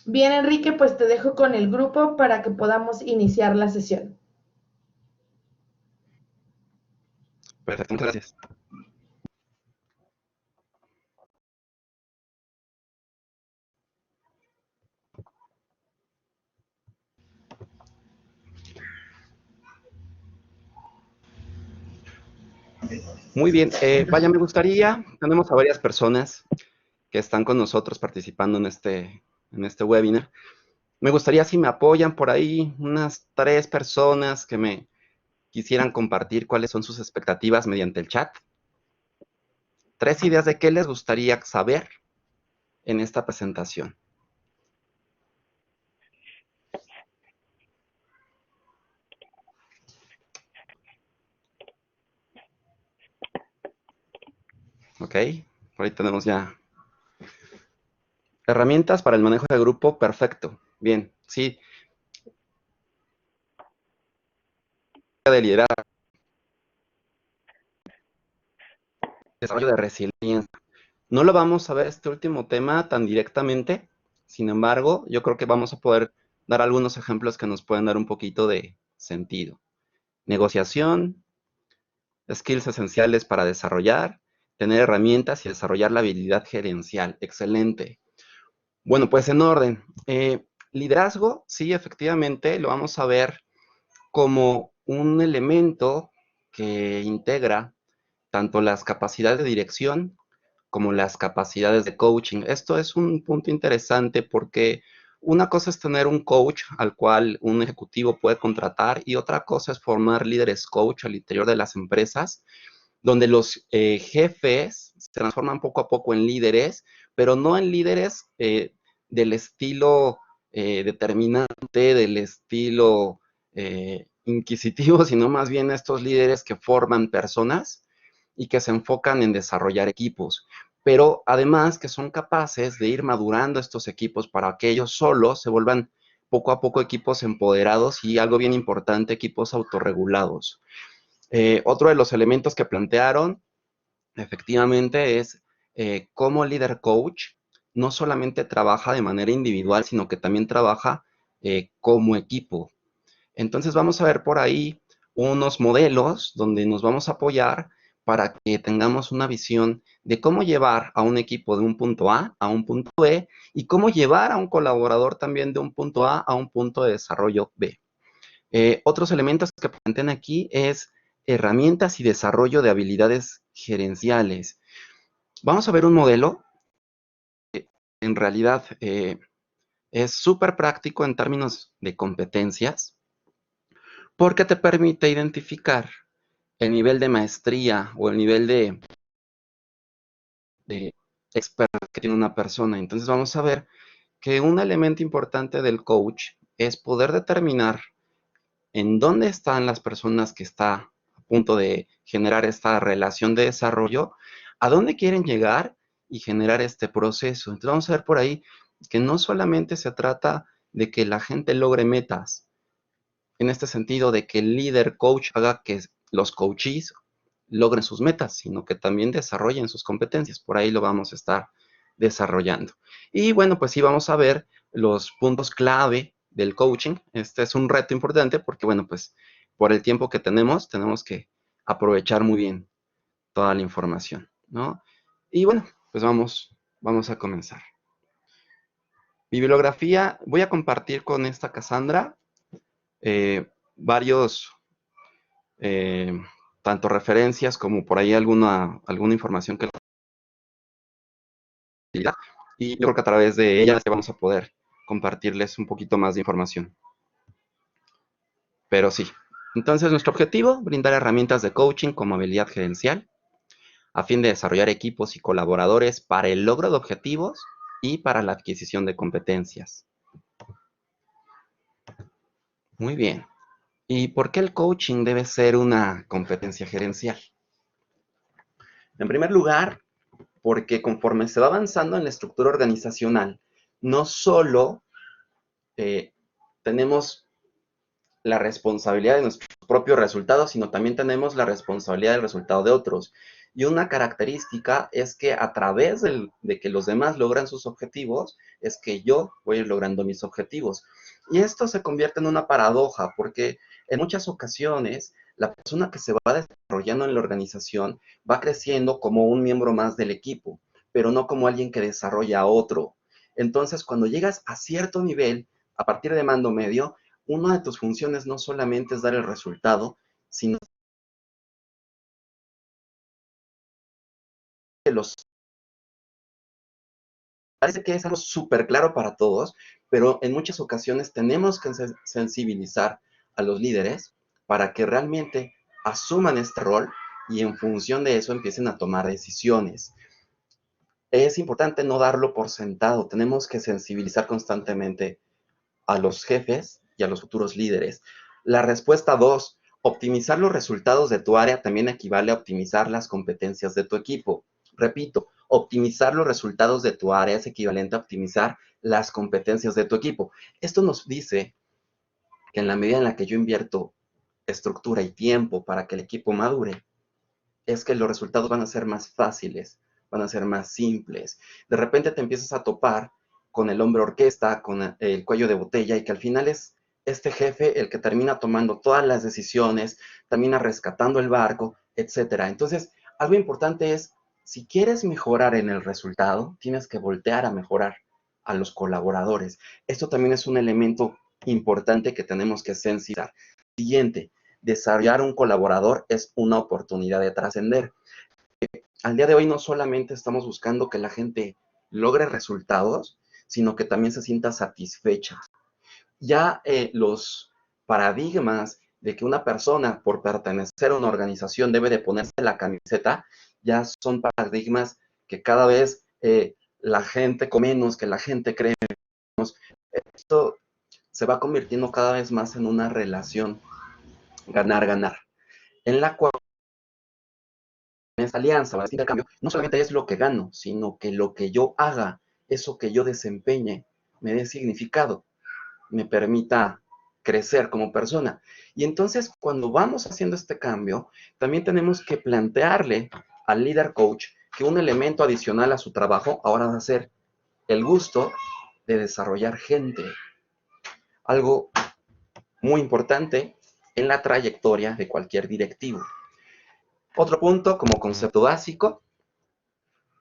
Bien, Enrique, pues te dejo con el grupo para que podamos iniciar la sesión. Perfecto, muchas gracias. Muy bien, vaya, me gustaría, tenemos a varias personas que están con nosotros participando en este webinar. Me gustaría si me apoyan por ahí unas 3 personas que me quisieran compartir cuáles son sus expectativas mediante el chat. 3 ideas de qué les gustaría saber en esta presentación. Ok, por ahí tenemos ya herramientas para el manejo de grupo, perfecto. Bien, sí, de liderazgo, desarrollo de resiliencia. No lo vamos a ver este último tema tan directamente, sin embargo, yo creo que vamos a poder dar algunos ejemplos que nos pueden dar un poquito de sentido. Negociación, skills esenciales para desarrollar, tener herramientas y desarrollar la habilidad gerencial. Excelente. Bueno, pues en orden. Liderazgo, sí, efectivamente, lo vamos a ver como un elemento que integra tanto las capacidades de dirección como las capacidades de coaching. Esto es un punto interesante porque una cosa es tener un coach al cual un ejecutivo puede contratar y otra cosa es formar líderes coach al interior de las empresas, donde los jefes se transforman poco a poco en líderes, pero no en líderes del estilo determinante, del estilo inquisitivo, sino más bien estos líderes que forman personas y que se enfocan en desarrollar equipos, pero además que son capaces de ir madurando estos equipos para que ellos solos se vuelvan poco a poco equipos empoderados y algo bien importante, equipos autorregulados. Otro de los elementos que plantearon efectivamente es cómo el líder coach no solamente trabaja de manera individual, sino que también trabaja como equipo. Entonces vamos a ver por ahí unos modelos donde nos vamos a apoyar para que tengamos una visión de cómo llevar a un equipo de un punto A un punto B y cómo llevar a un colaborador también de un punto A un punto de desarrollo B. Otros elementos que plantean aquí es herramientas y desarrollo de habilidades gerenciales. Vamos a ver un modelo que en realidad es súper práctico en términos de competencias porque te permite identificar el nivel de maestría o el nivel de experto que tiene una persona. Entonces vamos a ver que un elemento importante del coach es poder determinar en dónde están las personas que está a punto de generar esta relación de desarrollo, a dónde quieren llegar y generar este proceso. Entonces vamos a ver por ahí que no solamente se trata de que la gente logre metas, en este sentido de que el líder coach haga que los coachees logren sus metas, sino que también desarrollen sus competencias. Por ahí lo vamos a estar desarrollando. Y bueno, pues sí vamos a ver los puntos clave del coaching. Este es un reto importante porque, bueno, pues por el tiempo que tenemos que aprovechar muy bien toda la información, ¿no? Y bueno, pues vamos a comenzar. Bibliografía, voy a compartir con esta Cassandra varios tanto referencias como por ahí alguna información que y yo creo que a través de ellas vamos a poder compartirles un poquito más de información. Pero sí, entonces nuestro objetivo, brindar herramientas de coaching como habilidad gerencial, a fin de desarrollar equipos y colaboradores para el logro de objetivos y para la adquisición de competencias. Muy bien. ¿Y por qué el coaching debe ser una competencia gerencial? En primer lugar, porque conforme se va avanzando en la estructura organizacional, no solo tenemos la responsabilidad de nuestros propios resultados, sino también tenemos la responsabilidad del resultado de otros. Y una característica es que a través de que los demás logran sus objetivos, es que yo voy a ir logrando mis objetivos. Y esto se convierte en una paradoja, porque en muchas ocasiones la persona que se va desarrollando en la organización va creciendo como un miembro más del equipo, pero no como alguien que desarrolla a otro. Entonces, cuando llegas a cierto nivel, a partir de mando medio, una de tus funciones no solamente es dar el resultado, sino que los... Parece que es algo súper claro para todos, pero en muchas ocasiones tenemos que sensibilizar a los líderes para que realmente asuman este rol y en función de eso empiecen a tomar decisiones. Es importante no darlo por sentado, tenemos que sensibilizar constantemente a los jefes y a los futuros líderes. La respuesta 2, optimizar los resultados de tu área también equivale a optimizar las competencias de tu equipo. Repito, optimizar los resultados de tu área es equivalente a optimizar las competencias de tu equipo. Esto nos dice que en la medida en la que yo invierto estructura y tiempo para que el equipo madure, es que los resultados van a ser más fáciles, van a ser más simples. De repente te empiezas a topar con el hombre orquesta, con el cuello de botella, y que al final es este jefe el que termina tomando todas las decisiones, termina rescatando el barco, etcétera. Entonces, algo importante es, si quieres mejorar en el resultado, tienes que voltear a mejorar a los colaboradores. Esto también es un elemento importante que tenemos que sensibilizar. Siguiente, desarrollar un colaborador es una oportunidad de trascender. Al día de hoy no solamente estamos buscando que la gente logre resultados, sino que también se sienta satisfecha. Ya los paradigmas de que una persona por pertenecer a una organización debe de ponerse la camiseta, ya son paradigmas que cada vez la gente con menos, que la gente cree menos. Esto se va convirtiendo cada vez más en una relación ganar-ganar, en la cual en esta alianza, en este intercambio, no solamente es lo que gano, sino que lo que yo haga, eso que yo desempeñe, me dé significado, me permita crecer como persona. Y entonces, cuando vamos haciendo este cambio, también tenemos que plantearle al líder coach que un elemento adicional a su trabajo ahora va a ser el gusto de desarrollar gente. Algo muy importante en la trayectoria de cualquier directivo. Otro punto como concepto básico: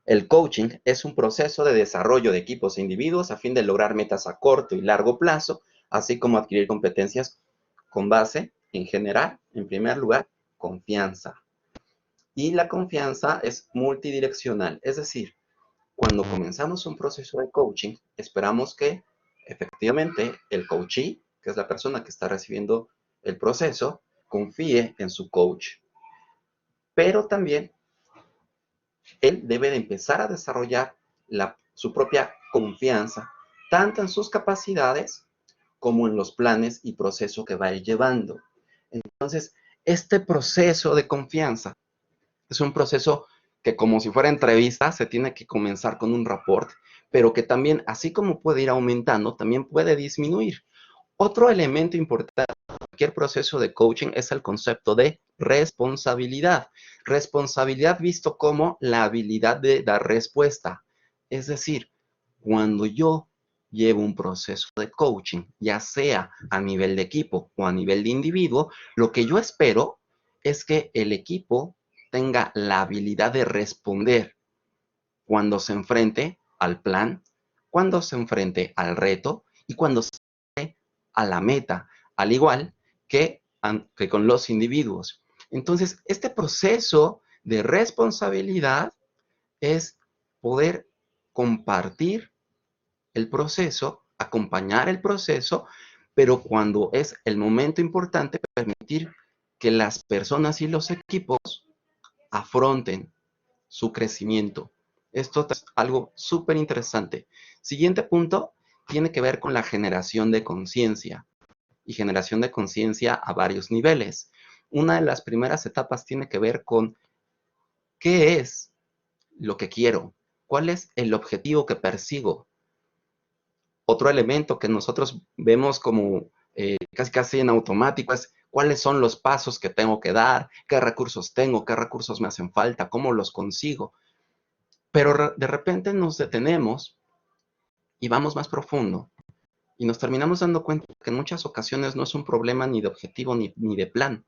el coaching es un proceso de desarrollo de equipos e individuos a fin de lograr metas a corto y largo plazo, así como adquirir competencias con base, en general, en primer lugar, confianza. Y la confianza es multidireccional, es decir, cuando comenzamos un proceso de coaching, esperamos que efectivamente el coachee, que es la persona que está recibiendo el proceso, confíe en su coach. Pero también él debe de empezar a desarrollar su propia confianza, tanto en sus capacidades como en los planes y proceso que va a ir llevando. Entonces, este proceso de confianza es un proceso que, como si fuera entrevista, se tiene que comenzar con un rapport, pero que también, así como puede ir aumentando, también puede disminuir. Otro elemento importante en cualquier proceso de coaching es el concepto de responsabilidad. Responsabilidad visto como la habilidad de dar respuesta. Es decir, cuando yo llevo un proceso de coaching, ya sea a nivel de equipo o a nivel de individuo, lo que yo espero es que el equipo tenga la habilidad de responder cuando se enfrente al plan, cuando se enfrente al reto y cuando se a la meta, al igual que con los individuos. Entonces, este proceso de responsabilidad es poder compartir el proceso, acompañar el proceso, pero cuando es el momento importante, permitir que las personas y los equipos afronten su crecimiento. Esto es algo súper interesante. Siguiente punto tiene que ver con la generación de conciencia, y generación de conciencia a varios niveles. Una de las primeras etapas tiene que ver con qué es lo que quiero, cuál es el objetivo que persigo. Otro elemento que nosotros vemos como casi en automático es cuáles son los pasos que tengo que dar, qué recursos tengo, qué recursos me hacen falta, cómo los consigo. Pero de repente nos detenemos y vamos más profundo y nos terminamos dando cuenta que en muchas ocasiones no es un problema ni de objetivo ni de plan.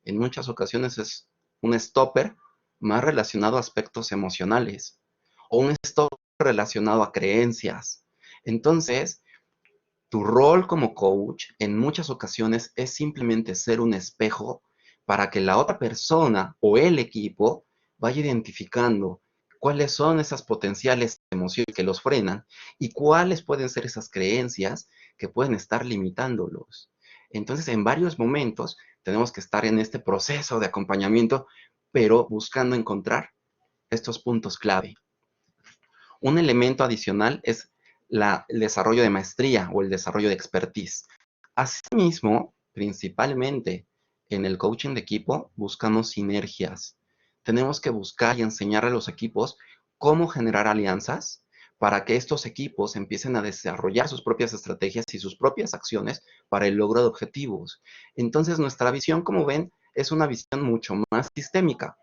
En muchas ocasiones es un stopper más relacionado a aspectos emocionales o un stopper relacionado a creencias. Entonces, tu rol como coach en muchas ocasiones es simplemente ser un espejo para que la otra persona o el equipo vaya identificando cuáles son esas potenciales emociones que los frenan y cuáles pueden ser esas creencias que pueden estar limitándolos. Entonces, en varios momentos tenemos que estar en este proceso de acompañamiento, pero buscando encontrar estos puntos clave. Un elemento adicional es el desarrollo de maestría o el desarrollo de expertise. Asimismo, principalmente en el coaching de equipo, buscamos sinergias. Tenemos que buscar y enseñar a los equipos cómo generar alianzas para que estos equipos empiecen a desarrollar sus propias estrategias y sus propias acciones para el logro de objetivos. Entonces, nuestra visión, como ven, es una visión mucho más sistémica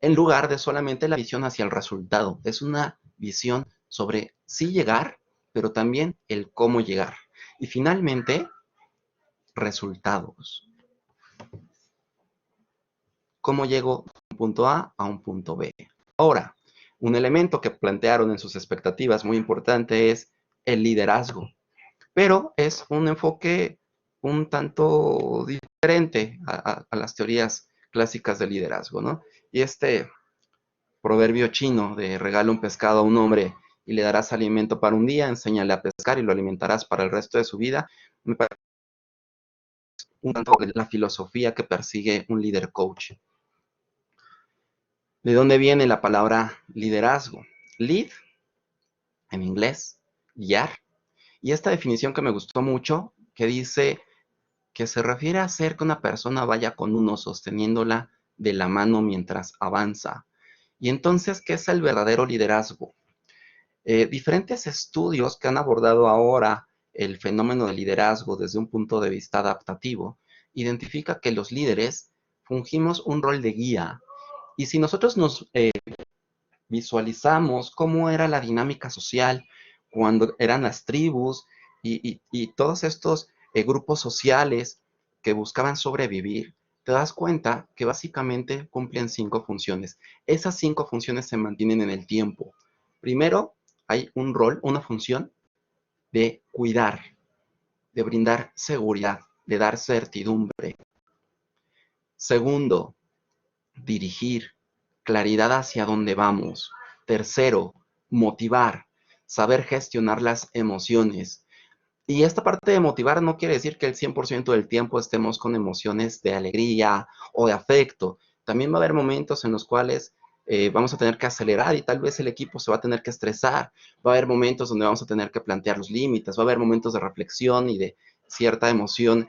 en lugar de solamente la visión hacia el resultado. Es una visión sobre sí llegar, pero también el cómo llegar. Y finalmente, resultados. ¿Cómo llego de un punto A a un punto B? Ahora, un elemento que plantearon en sus expectativas muy importante es el liderazgo, pero es un enfoque un tanto diferente a las teorías clásicas del liderazgo, ¿no? Y este proverbio chino de regala un pescado a un hombre y le darás alimento para un día, enséñale a pescar y lo alimentarás para el resto de su vida, me parece un tanto la filosofía que persigue un líder coach. ¿De dónde viene la palabra liderazgo? Lead, en inglés, guiar. Y esta definición que me gustó mucho, que dice que se refiere a hacer que una persona vaya con uno sosteniéndola de la mano mientras avanza. Y entonces, ¿qué es el verdadero liderazgo? Diferentes estudios que han abordado ahora el fenómeno del liderazgo desde un punto de vista adaptativo, identifica que los líderes fungimos un rol de guía. Y si nosotros nos visualizamos cómo era la dinámica social cuando eran las tribus y todos estos grupos sociales que buscaban sobrevivir, te das cuenta que básicamente cumplen 5 funciones. Esas 5 funciones se mantienen en el tiempo. Primero, hay un rol, una función de cuidar, de brindar seguridad, de dar certidumbre. Segundo, dirigir, claridad hacia dónde vamos. Tercero, motivar, saber gestionar las emociones. Y esta parte de motivar no quiere decir que el 100% del tiempo estemos con emociones de alegría o de afecto. También va a haber momentos en los cuales vamos a tener que acelerar y tal vez el equipo se va a tener que estresar. Va a haber momentos donde vamos a tener que plantear los límites. Va a haber momentos de reflexión y de cierta emoción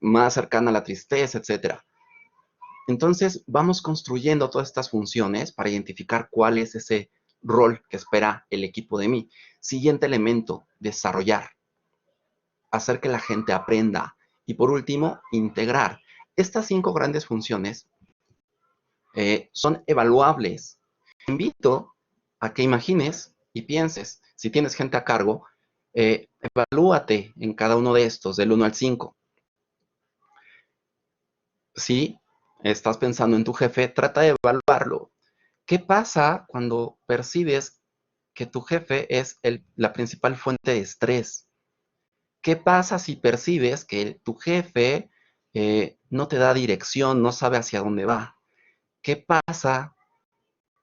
más cercana a la tristeza, etcétera. Entonces, vamos construyendo todas estas funciones para identificar cuál es ese rol que espera el equipo de mí. Siguiente elemento, desarrollar, hacer que la gente aprenda. Y por último, integrar. Estas 5 grandes funciones son evaluables. Te invito a que imagines y pienses, si tienes gente a cargo, evalúate en cada uno de estos, del 1 al 5. Si estás pensando en tu jefe, trata de evaluarlo. ¿Qué pasa cuando percibes que tu jefe es la principal fuente de estrés? ¿Qué pasa si percibes que tu jefe no te da dirección, no sabe hacia dónde va? ¿Qué pasa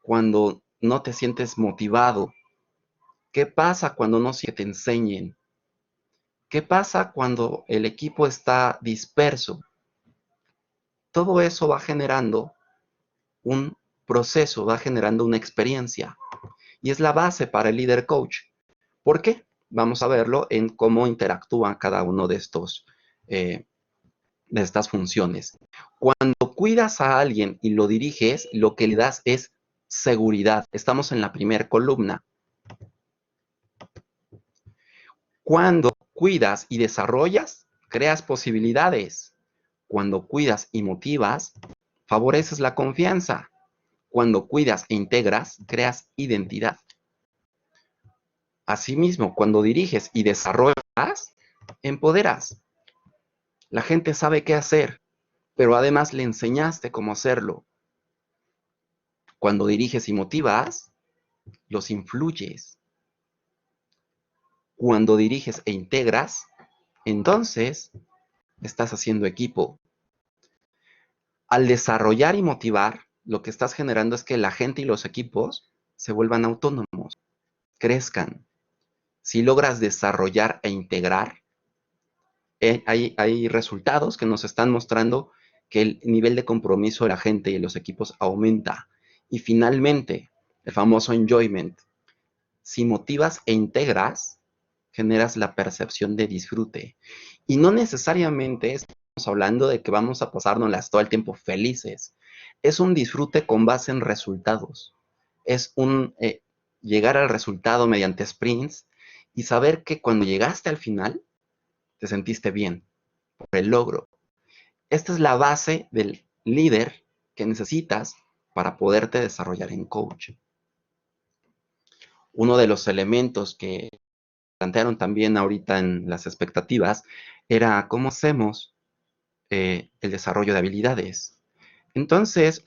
cuando no te sientes motivado? ¿Qué pasa cuando no se te enseñen? ¿Qué pasa cuando el equipo está disperso? Todo eso va generando un proceso, va generando una experiencia y es la base para el líder coach. ¿Por qué? Vamos a verlo en cómo interactúan cada uno de estas funciones. Cuando cuidas a alguien y lo diriges, lo que le das es seguridad. Estamos en la primera columna. Cuando cuidas y desarrollas, creas posibilidades. Cuando cuidas y motivas, favoreces la confianza. Cuando cuidas e integras, creas identidad. Asimismo, cuando diriges y desarrollas, empoderas. La gente sabe qué hacer, pero además le enseñaste cómo hacerlo. Cuando diriges y motivas, los influyes. Cuando diriges e integras, entonces estás haciendo equipo. Al desarrollar y motivar, lo que estás generando es que la gente y los equipos se vuelvan autónomos, crezcan. Si logras desarrollar e integrar, hay resultados que nos están mostrando que el nivel de compromiso de la gente y de los equipos aumenta. Y finalmente, el famoso enjoyment. Si motivas e integras, generas la percepción de disfrute. Y no necesariamente estamos hablando de que vamos a pasárnoslas todo el tiempo felices. Es un disfrute con base en resultados. Es un llegar al resultado mediante sprints y saber que cuando llegaste al final, te sentiste bien por el logro. Esta es la base del líder que necesitas para poderte desarrollar en coach. Uno de los elementos que plantearon también ahorita en las expectativas era cómo hacemos el desarrollo de habilidades. Entonces,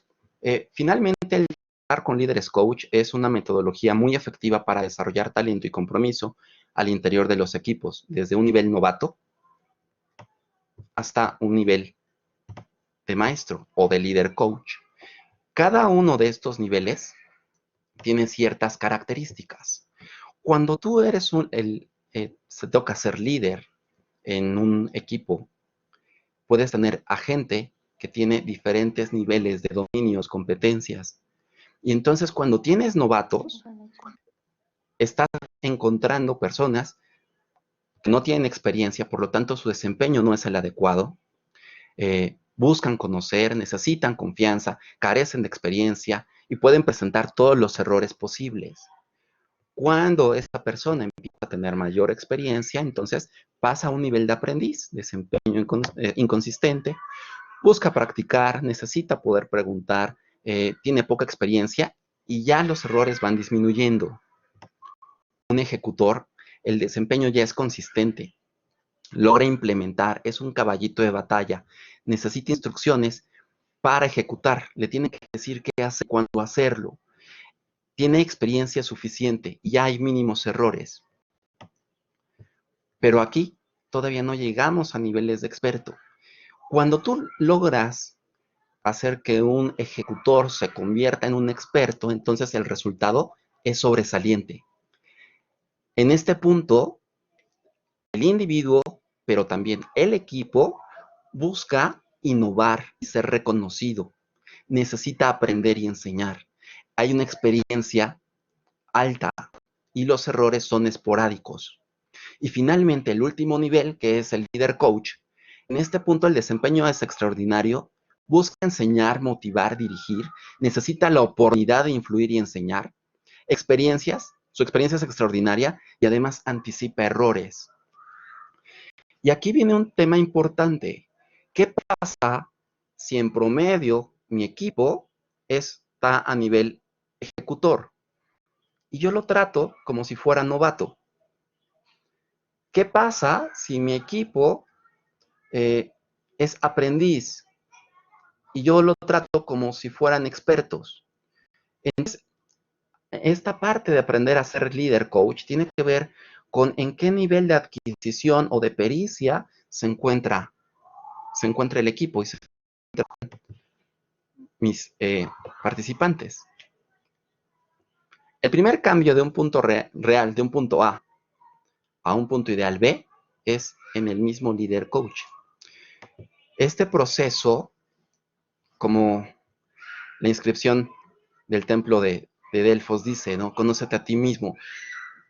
finalmente el trabajar con líderes coach es una metodología muy efectiva para desarrollar talento y compromiso al interior de los equipos, desde un nivel novato hasta un nivel de maestro o de líder coach. Cada uno de estos niveles tiene ciertas características. Cuando tú eres se toca ser líder en un equipo, puedes tener a gente que tiene diferentes niveles de dominios, competencias. Y entonces cuando tienes novatos, estás encontrando personas que no tienen experiencia, por lo tanto su desempeño no es el adecuado. Buscan conocer, necesitan confianza, carecen de experiencia y pueden presentar todos los errores posibles. Cuando esta persona empieza a tener mayor experiencia, entonces pasa a un nivel de aprendiz, desempeño inconsistente, busca practicar, necesita poder preguntar, tiene poca experiencia y ya los errores van disminuyendo. Un ejecutor, el desempeño ya es consistente, logra implementar, es un caballito de batalla, necesita instrucciones para ejecutar, le tiene que decir qué hacer, cuándo hacerlo. Tiene experiencia suficiente y ya hay mínimos errores. Pero aquí todavía no llegamos a niveles de experto. Cuando tú logras hacer que un ejecutor se convierta en un experto, entonces el resultado es sobresaliente. En este punto, el individuo, pero también el equipo, busca innovar y ser reconocido. Necesita aprender y enseñar. Hay una experiencia alta y los errores son esporádicos. Y finalmente, el último nivel, que es el líder coach, en este punto el desempeño es extraordinario, busca enseñar, motivar, dirigir, necesita la oportunidad de influir y enseñar, su experiencia es extraordinaria y además anticipa errores. Y aquí viene un tema importante. ¿Qué pasa si en promedio mi equipo está a nivel ejecutor? Y yo lo trato como si fuera novato. ¿Qué pasa si mi equipo es aprendiz y yo lo trato como si fueran expertos? Entonces, esta parte de aprender a ser líder coach tiene que ver con en qué nivel de adquisición o de pericia se encuentra el equipo y se encuentran mis participantes. El primer cambio de un punto real, de un punto A un punto ideal B, es en el mismo líder coach. Este proceso, como la inscripción del templo de Delfos dice, ¿no? Conócete a ti mismo.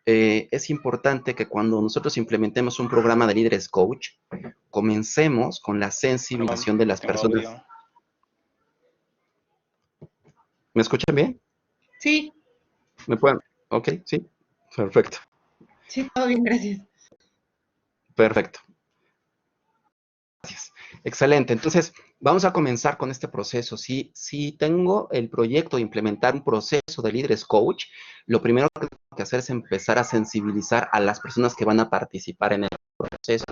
Es importante que cuando nosotros implementemos un programa de líderes coach, comencemos con la sensibilización de las personas. Audio. ¿Me escuchan bien? Sí, ¿Me pueden? Ok, sí. Perfecto. sí, todo bien, gracias. Perfecto. Gracias. Excelente. Entonces, vamos a comenzar con este proceso. Si tengo el proyecto de implementar un proceso de líderes coach, lo primero que tengo que hacer es empezar a sensibilizar a las personas que van a participar en el proceso.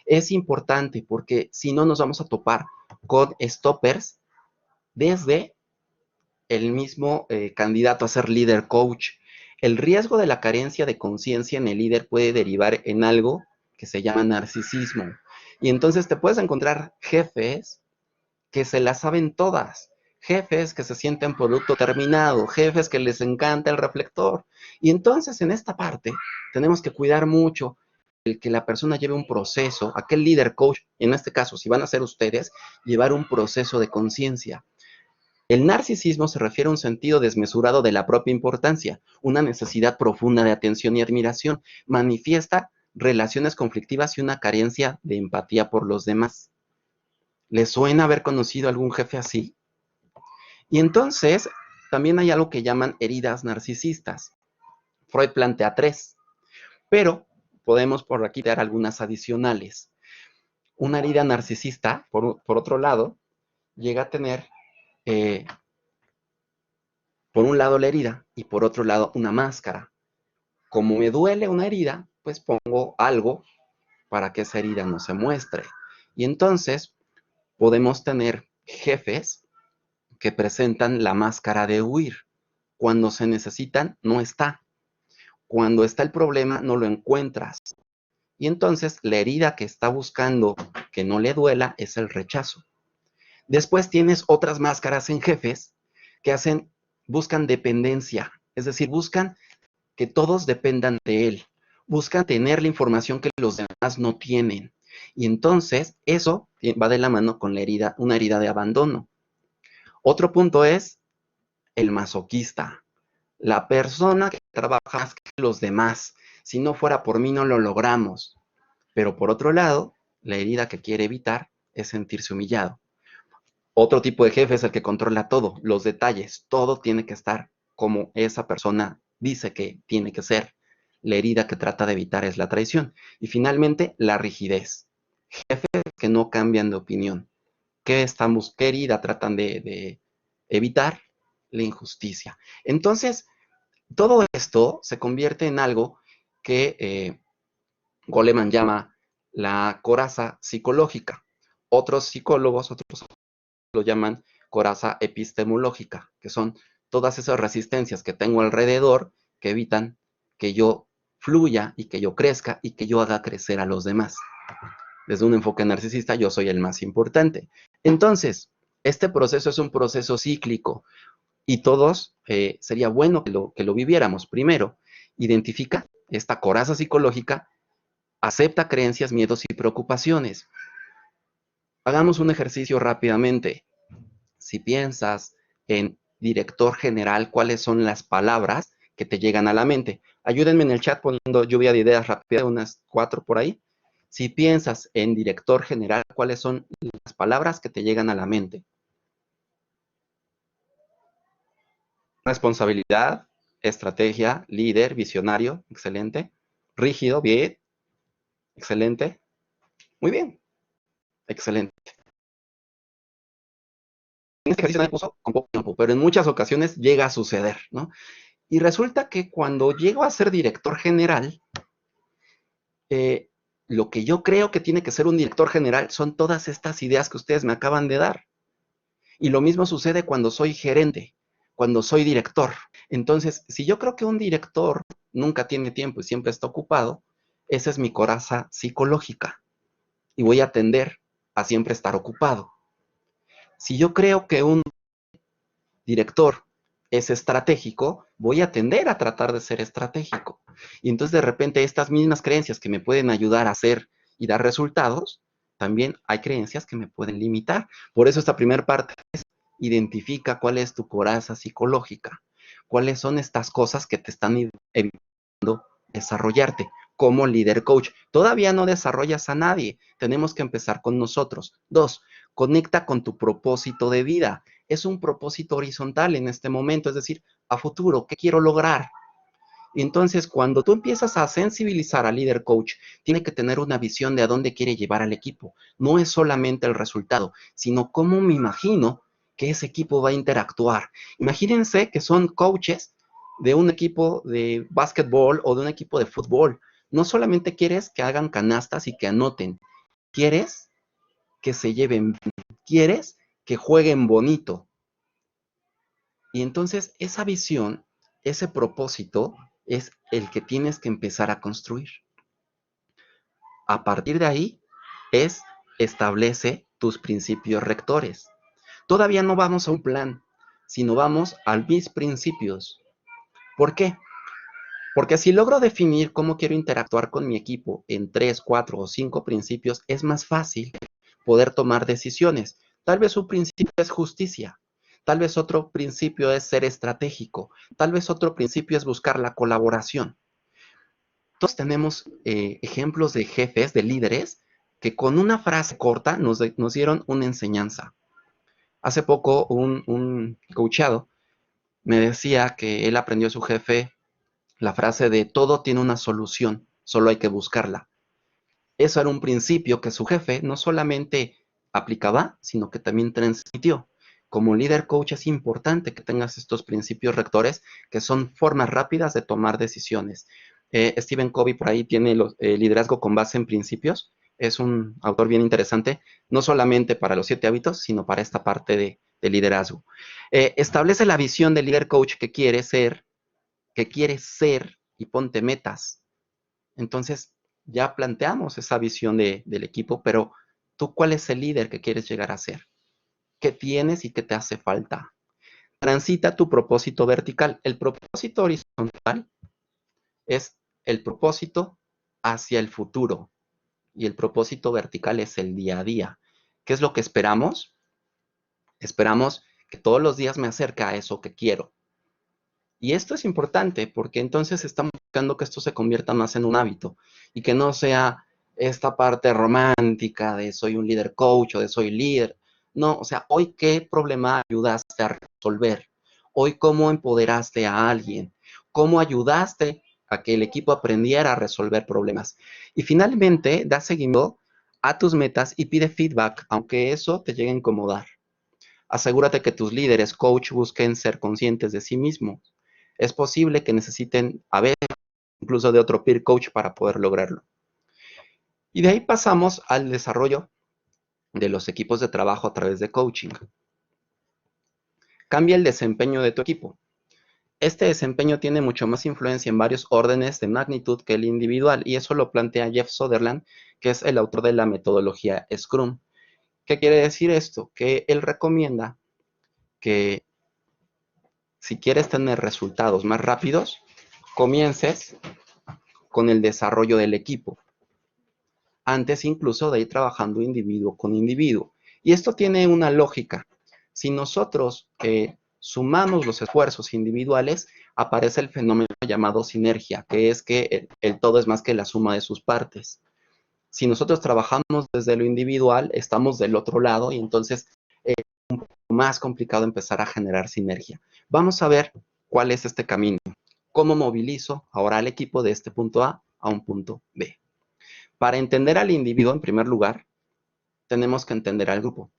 Es importante porque si no nos vamos a topar con stoppers desde el mismo candidato a ser líder coach. El riesgo de la carencia de conciencia en el líder puede derivar en algo que se llama narcisismo. Y entonces te puedes encontrar jefes que se las saben todas, jefes que se sienten producto terminado, jefes que les encanta el reflector. Y entonces en esta parte tenemos que cuidar mucho el que la persona lleve un proceso, aquel líder coach, en este caso, si van a ser ustedes, llevar un proceso de conciencia. El narcisismo se refiere a un sentido desmesurado de la propia importancia, una necesidad profunda de atención y admiración, manifiesta relaciones conflictivas y una carencia de empatía por los demás. ¿Les suena haber conocido a algún jefe así? Y entonces, también hay algo que llaman heridas narcisistas. Freud plantea 3, pero podemos por aquí dar algunas adicionales. Una herida narcisista, por otro lado, llega a tener por un lado la herida y por otro lado una máscara. Como me duele una herida, pues pongo algo para que esa herida no se muestre. Y entonces podemos tener jefes que presentan la máscara de huir. Cuando se necesitan, no está. Cuando está el problema, no lo encuentras. Y entonces la herida que está buscando que no le duela es el rechazo. Después tienes otras máscaras en jefes que buscan dependencia, es decir, buscan que todos dependan de él, buscan tener la información que los demás no tienen. Y entonces eso va de la mano con la herida, una herida de abandono. Otro punto es el masoquista, la persona que trabaja más que los demás. Si no fuera por mí no lo logramos. Pero por otro lado, la herida que quiere evitar es sentirse humillado. Otro tipo de jefe es el que controla todo, los detalles, todo tiene que estar como esa persona dice que tiene que ser. La herida que trata de evitar es la traición. Y finalmente, la rigidez. Jefes que no cambian de opinión. ¿Qué herida tratan de evitar? La injusticia. Entonces, todo esto se convierte en algo que Goleman llama la coraza psicológica. Otros psicólogos, otros lo llaman coraza epistemológica, que son todas esas resistencias que tengo alrededor que evitan que yo fluya y que yo crezca y que yo haga crecer a los demás. Desde un enfoque narcisista, yo soy el más importante. Entonces, este proceso es un proceso cíclico y todos sería bueno que lo viviéramos. Primero, identifica esta coraza psicológica, acepta creencias, miedos y preocupaciones. Hagamos un ejercicio rápidamente. Si piensas en director general, ¿cuáles son las palabras que te llegan a la mente? Ayúdenme en el chat poniendo lluvia de ideas rápida, unas 4 por ahí. Si piensas en director general, ¿cuáles son las palabras que te llegan a la mente? Responsabilidad, estrategia, líder, visionario, excelente. Rígido, bien, excelente. Muy bien, excelente. En este ejercicio nadie puso con poco tiempo, pero en muchas ocasiones llega a suceder, ¿no? Y resulta que cuando llego a ser director general, lo que yo creo que tiene que ser un director general son todas estas ideas que ustedes me acaban de dar. Y lo mismo sucede cuando soy gerente, cuando soy director. Entonces, si yo creo que un director nunca tiene tiempo y siempre está ocupado, esa es mi coraza psicológica. Y voy a tender a siempre estar ocupado. Si yo creo que un director es estratégico, voy a tender a tratar de ser estratégico. Y entonces de repente estas mismas creencias que me pueden ayudar a hacer y dar resultados, también hay creencias que me pueden limitar. Por eso esta primera parte es identifica cuál es tu coraza psicológica, cuáles son estas cosas que te están evitando desarrollarte como líder coach. Todavía no desarrollas a nadie, tenemos que empezar con nosotros. 2, conecta con tu propósito de vida. Es un propósito horizontal en este momento, es decir, a futuro, ¿qué quiero lograr? Y entonces, cuando tú empiezas a sensibilizar al líder coach, tiene que tener una visión de a dónde quiere llevar al equipo. No es solamente el resultado, sino cómo me imagino que ese equipo va a interactuar. Imagínense que son coaches de un equipo de básquetbol o de un equipo de fútbol. No solamente quieres que hagan canastas y que anoten, quieres que se lleven bien, quieres que jueguen bonito. Y entonces esa visión, ese propósito es el que tienes que empezar a construir. A partir de ahí establece tus principios rectores. Todavía no vamos a un plan, sino vamos a mis principios. ¿Por qué? Porque si logro definir cómo quiero interactuar con mi equipo en 3, 4 o 5 principios, es más fácil poder tomar decisiones. Tal vez un principio es justicia, tal vez otro principio es ser estratégico, tal vez otro principio es buscar la colaboración. Todos tenemos ejemplos de jefes, de líderes, que con una frase corta nos dieron una enseñanza. Hace poco un coachado me decía que él aprendió a su jefe la frase de todo tiene una solución, solo hay que buscarla. Eso era un principio que su jefe no solamente aplicaba, sino que también transmitió. Como líder coach es importante que tengas estos principios rectores, que son formas rápidas de tomar decisiones. Stephen Covey por ahí tiene liderazgo con base en principios. Es un autor bien interesante, no solamente para los 7 hábitos, sino para esta parte de liderazgo. Establece la visión del líder coach que quieres ser y ponte metas. Entonces, ya planteamos esa visión del equipo, pero tú, ¿cuál es el líder que quieres llegar a ser? ¿Qué tienes y qué te hace falta? Transita tu propósito vertical. El propósito horizontal es el propósito hacia el futuro y el propósito vertical es el día a día. ¿Qué es lo que esperamos? Esperamos que todos los días me acerque a eso que quiero. Y esto es importante porque entonces estamos buscando que esto se convierta más en un hábito y que no sea esta parte romántica de soy un líder coach o de soy líder. No, o sea, hoy qué problema ayudaste a resolver. Hoy cómo empoderaste a alguien. Cómo ayudaste a que el equipo aprendiera a resolver problemas. Y finalmente, da seguimiento a tus metas y pide feedback, aunque eso te llegue a incomodar. Asegúrate que tus líderes coach busquen ser conscientes de sí mismos. Es posible que necesiten a veces incluso de otro peer coach para poder lograrlo. Y de ahí pasamos al desarrollo de los equipos de trabajo a través de coaching. Cambia el desempeño de tu equipo. Este desempeño tiene mucho más influencia en varios órdenes de magnitud que el individual y eso lo plantea Jeff Sutherland, que es el autor de la metodología Scrum. ¿Qué quiere decir esto? Que él recomienda que si quieres tener resultados más rápidos, comiences con el desarrollo del equipo, antes incluso de ir trabajando individuo con individuo. Y esto tiene una lógica. Si nosotros sumamos los esfuerzos individuales, aparece el fenómeno llamado sinergia, que es que el todo es más que la suma de sus partes. Si nosotros trabajamos desde lo individual, estamos del otro lado y entonces es un poco más complicado empezar a generar sinergia. Vamos a ver cuál es este camino. ¿Cómo movilizo ahora al equipo de este punto A un punto B? Para entender al individuo, en primer lugar, tenemos que entender al grupo.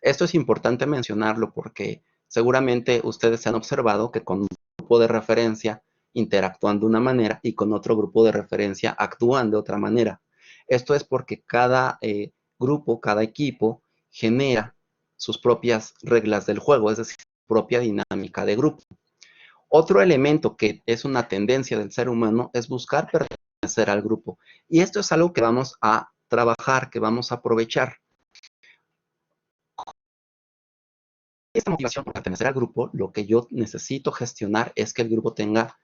Esto es importante mencionarlo porque seguramente ustedes han observado que con un grupo de referencia interactúan de una manera y con otro grupo de referencia actúan de otra manera. Esto es porque cada grupo, cada equipo genera sus propias reglas del juego, es decir, su propia dinámica de grupo. Otro elemento que es una tendencia del ser humano es buscar pertenecer al grupo. Y esto es algo que vamos a trabajar, que vamos a aprovechar. Esta motivación por pertenecer al grupo, lo que yo necesito gestionar es que el grupo tenga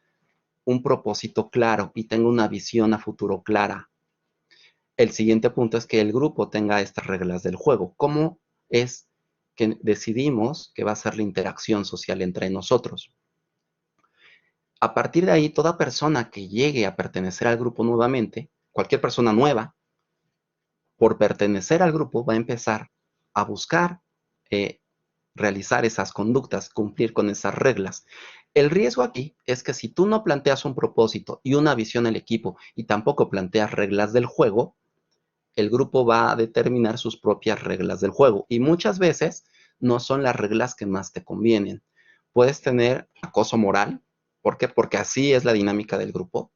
un propósito claro y tenga una visión a futuro clara. El siguiente punto es que el grupo tenga estas reglas del juego. ¿Cómo es que decidimos que va a ser la interacción social entre nosotros? A partir de ahí, toda persona que llegue a pertenecer al grupo nuevamente, cualquier persona nueva, por pertenecer al grupo, va a empezar a buscar realizar esas conductas, cumplir con esas reglas. El riesgo aquí es que si tú no planteas un propósito y una visión al equipo y tampoco planteas reglas del juego, el grupo va a determinar sus propias reglas del juego y muchas veces no son las reglas que más te convienen. Puedes tener acoso moral, ¿por qué? Porque así es la dinámica del grupo.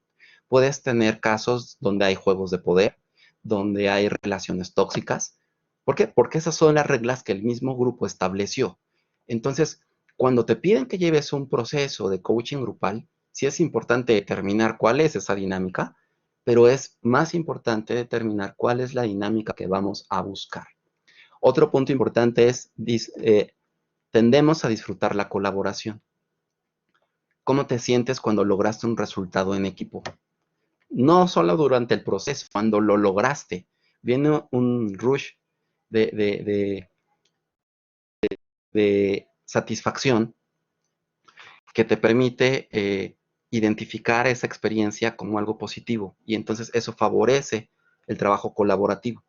Puedes tener casos donde hay juegos de poder, donde hay relaciones tóxicas. ¿Por qué? Porque esas son las reglas que el mismo grupo estableció. Entonces, cuando te piden que lleves un proceso de coaching grupal, sí es importante determinar cuál es esa dinámica, pero es más importante determinar cuál es la dinámica que vamos a buscar. Otro punto importante es, tendemos a disfrutar la colaboración. ¿Cómo te sientes cuando lograste un resultado en equipo? No solo durante el proceso, cuando lo lograste, viene un rush de, de, de, de satisfacción que te permite identificar esa experiencia como algo positivo y entonces eso favorece el trabajo colaborativo.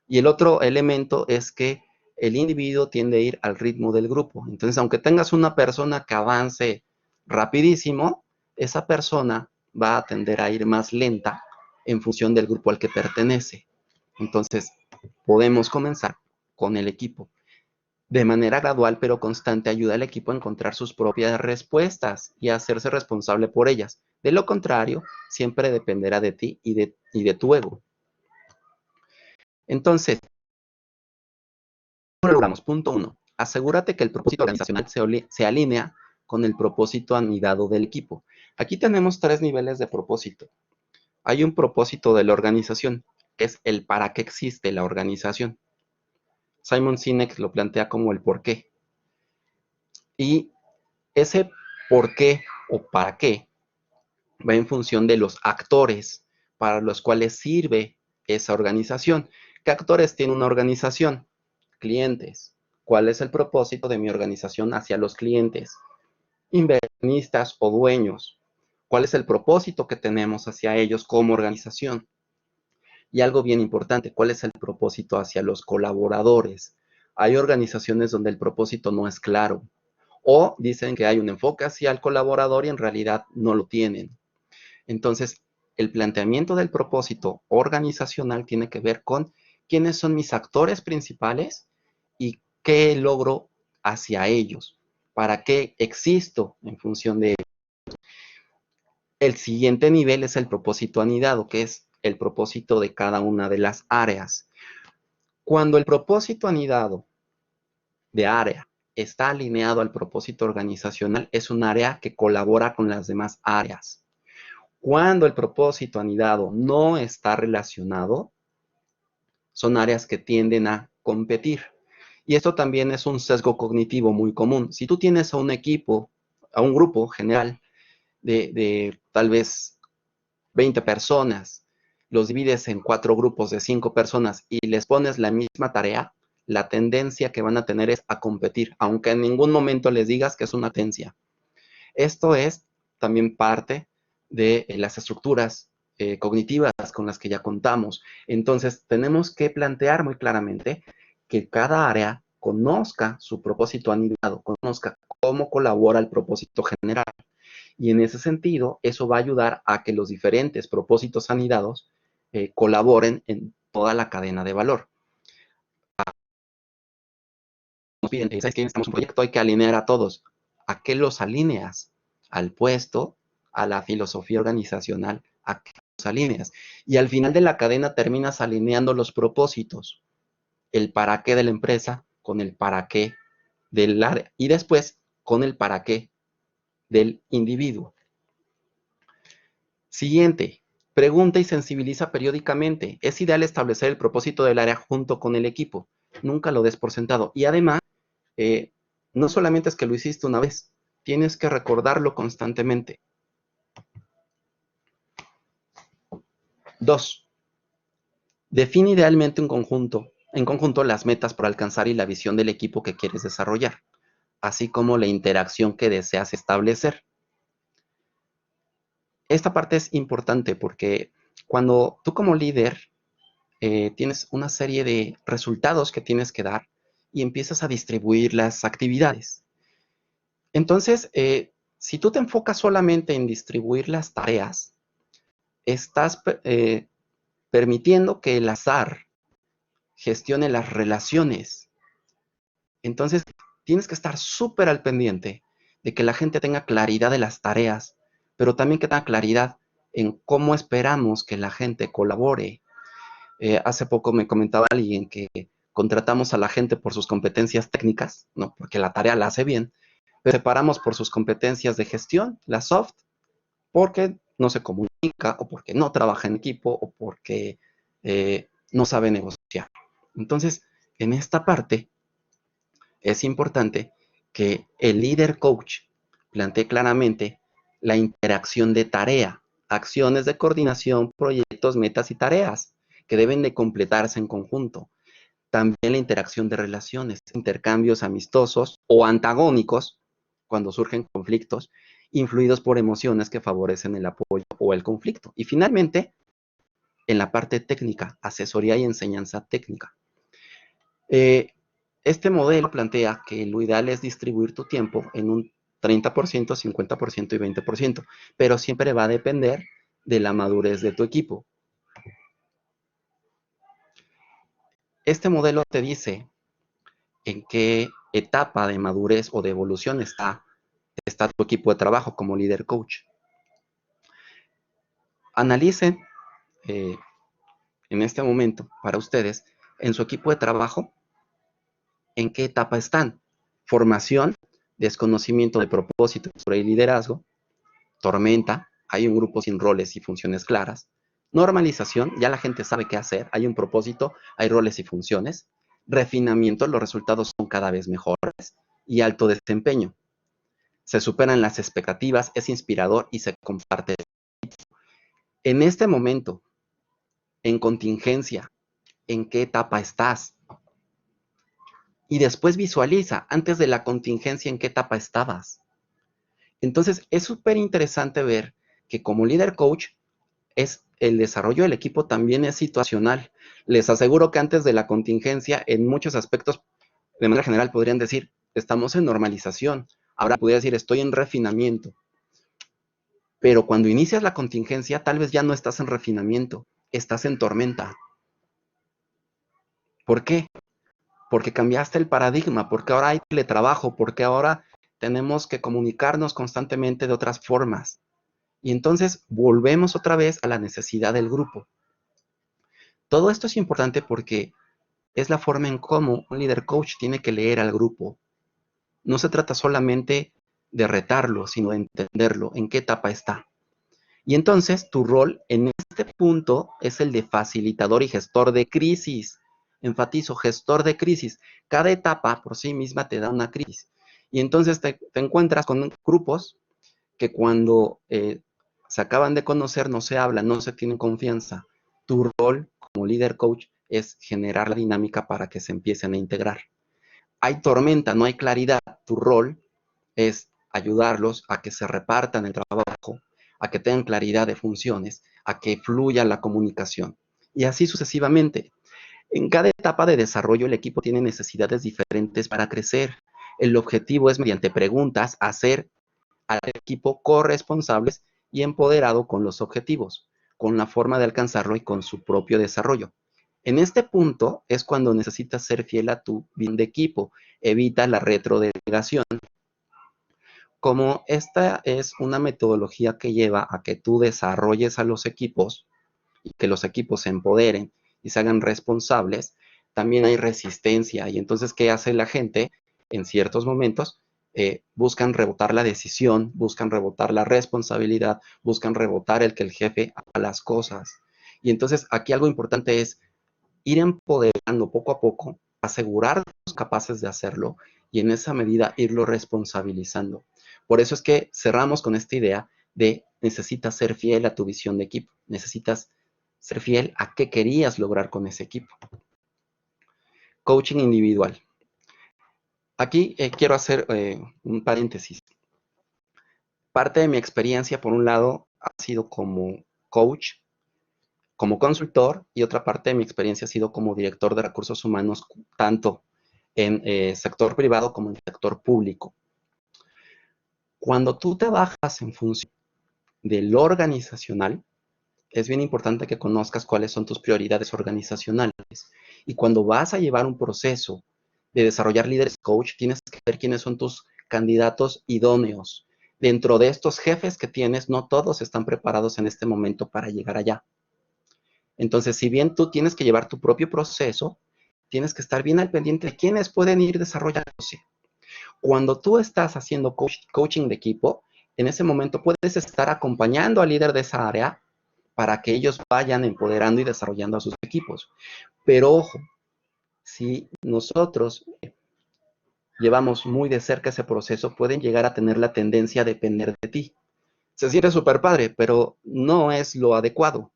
Y el otro elemento es que el individuo tiende a ir al ritmo del grupo. Entonces, aunque tengas una persona que avance rapidísimo, esa persona va a tender a ir más lenta en función del grupo al que pertenece. Entonces, podemos comenzar con el equipo. De manera gradual pero constante ayuda al equipo a encontrar sus propias respuestas y a hacerse responsable por ellas. De lo contrario, siempre dependerá de ti y de tu ego. Entonces, logramos. Punto 1. Asegúrate que el propósito organizacional se alinea con el propósito anidado del equipo. Aquí tenemos 3 niveles de propósito. Hay un propósito de la organización, que es el para qué existe la organización. Simon Sinek lo plantea como el por qué. Y ese por qué o para qué va en función de los actores para los cuales sirve esa organización. ¿Qué actores tiene una organización? Clientes. ¿Cuál es el propósito de mi organización hacia los clientes? Inversionistas o dueños. ¿Cuál es el propósito que tenemos hacia ellos como organización? Y algo bien importante, ¿cuál es el propósito hacia los colaboradores? Hay organizaciones donde el propósito no es claro o dicen que hay un enfoque hacia el colaborador y en realidad no lo tienen. Entonces, el planteamiento del propósito organizacional tiene que ver con quiénes son mis actores principales y qué logro hacia ellos, para qué existo en función de ellos. El siguiente nivel es el propósito anidado, que es el propósito de cada una de las áreas. Cuando el propósito anidado de área está alineado al propósito organizacional, es un área que colabora con las demás áreas. Cuando el propósito anidado no está relacionado, son áreas que tienden a competir. Y esto también es un sesgo cognitivo muy común. Si tú tienes a un equipo, a un grupo general de tal vez 20 personas, los divides en 4 grupos de 5 personas y les pones la misma tarea, la tendencia que van a tener es a competir, aunque en ningún momento les digas que es una tendencia. Esto es también parte de las estructuras cognitivas con las que ya contamos. Entonces, tenemos que plantear muy claramente que cada área conozca su propósito anidado, conozca cómo colabora el propósito general. Y en ese sentido, eso va a ayudar a que los diferentes propósitos anidados colaboren en toda la cadena de valor. Nos piden, ¿sabes qué? Necesitamos un proyecto, hay que alinear a todos. ¿A qué los alineas? Al puesto, a la filosofía organizacional, a qué los alineas. Y al final de la cadena terminas alineando los propósitos, el para qué de la empresa con el para qué del área y después con el para qué del individuo. Siguiente, pregunta y sensibiliza periódicamente. Es ideal establecer el propósito del área junto con el equipo. Nunca lo des por sentado. Y además, no solamente es que lo hiciste una vez, tienes que recordarlo constantemente. 2. Define idealmente en conjunto las metas por alcanzar y la visión del equipo que quieres desarrollar, así como la interacción que deseas establecer. Esta parte es importante porque cuando tú como líder tienes una serie de resultados que tienes que dar y empiezas a distribuir las actividades. Entonces, Si tú te enfocas solamente en distribuir las tareas, estás permitiendo que el azar gestione las relaciones. Entonces, tienes que estar súper al pendiente de que la gente tenga claridad de las tareas, pero también que tenga claridad en cómo esperamos que la gente colabore. Hace poco me comentaba alguien que contratamos a la gente por sus competencias técnicas, ¿no? Porque la tarea la hace bien, pero separamos por sus competencias de gestión, la soft, porque no se comunica, o porque no trabaja en equipo, o porque no sabe negociar. Entonces, en esta parte, es importante que el líder coach plantee claramente la interacción de tarea, acciones de coordinación, proyectos, metas y tareas que deben de completarse en conjunto. También la interacción de relaciones, intercambios amistosos o antagónicos cuando surgen conflictos, influidos por emociones que favorecen el apoyo o el conflicto. Y finalmente, en la parte técnica, asesoría y enseñanza técnica. Este modelo plantea que lo ideal es distribuir tu tiempo en un 30%, 50% y 20%, pero siempre va a depender de la madurez de tu equipo. Este modelo te dice en qué etapa de madurez o de evolución está tu equipo de trabajo como líder coach. Analicen en este momento para ustedes en su equipo de trabajo en qué etapa están. Formación, desconocimiento de propósito y liderazgo, tormenta, hay un grupo sin roles y funciones claras. Normalización, ya la gente sabe qué hacer, hay un propósito, hay roles y funciones. Refinamiento, los resultados son cada vez mejores. Y alto desempeño. Se superan las expectativas, es inspirador y se comparte. En este momento, en contingencia, ¿en qué etapa estás? Y después visualiza, antes de la contingencia, ¿en qué etapa estabas? Entonces, es súper interesante ver que como líder coach, el desarrollo del equipo también es situacional. Les aseguro que antes de la contingencia, en muchos aspectos, de manera general, podrían decir, estamos en normalización. Ahora podría decir, estoy en refinamiento. Pero cuando inicias la contingencia, tal vez ya no estás en refinamiento, estás en tormenta. ¿Por qué? Porque cambiaste el paradigma, porque ahora hay teletrabajo, porque ahora tenemos que comunicarnos constantemente de otras formas. Y entonces volvemos otra vez a la necesidad del grupo. Todo esto es importante porque es la forma en cómo un líder coach tiene que leer al grupo. No se trata solamente de retarlo, sino de entenderlo, en qué etapa está. Y entonces tu rol en este punto es el de facilitador y gestor de crisis. Enfatizo, gestor de crisis. Cada etapa por sí misma te da una crisis. Y entonces te encuentras con grupos que cuando se acaban de conocer no se hablan, no se tienen confianza. Tu rol como líder coach es generar la dinámica para que se empiecen a integrar. Hay tormenta, no hay claridad. Tu rol es ayudarlos a que se repartan el trabajo, a que tengan claridad de funciones, a que fluya la comunicación. Y así sucesivamente. En cada etapa de desarrollo el equipo tiene necesidades diferentes para crecer. El objetivo es, mediante preguntas, hacer al equipo corresponsables y empoderado con los objetivos, con la forma de alcanzarlo y con su propio desarrollo. En este punto es cuando necesitas ser fiel a tu bien de equipo. Evita la retrodelegación. Como esta es una metodología que lleva a que tú desarrolles a los equipos y que los equipos se empoderen y se hagan responsables, también hay resistencia. Y entonces, ¿qué hace la gente? En ciertos momentos buscan rebotar la decisión, buscan rebotar la responsabilidad, buscan rebotar el que el jefe haga las cosas. Y entonces aquí algo importante es ir empoderando poco a poco, asegurarnos capaces de hacerlo y en esa medida irlo responsabilizando. Por eso es que cerramos con esta idea de necesitas ser fiel a tu visión de equipo, necesitas ser fiel a qué querías lograr con ese equipo. Coaching individual. Aquí quiero hacer un paréntesis. Parte de mi experiencia, por un lado, ha sido como coach, como consultor, y otra parte de mi experiencia ha sido como director de recursos humanos, tanto en sector privado como en sector público. Cuando tú trabajas en función de lo organizacional, es bien importante que conozcas cuáles son tus prioridades organizacionales. Y cuando vas a llevar un proceso de desarrollar líderes coach, tienes que ver quiénes son tus candidatos idóneos. Dentro de estos jefes que tienes, no todos están preparados en este momento para llegar allá. Entonces, si bien tú tienes que llevar tu propio proceso, tienes que estar bien al pendiente de quiénes pueden ir desarrollándose. Cuando tú estás haciendo coaching de equipo, en ese momento puedes estar acompañando al líder de esa área para que ellos vayan empoderando y desarrollando a sus equipos. Pero ojo, si nosotros llevamos muy de cerca ese proceso, pueden llegar a tener la tendencia a depender de ti. Se siente súper padre, pero no es lo adecuado.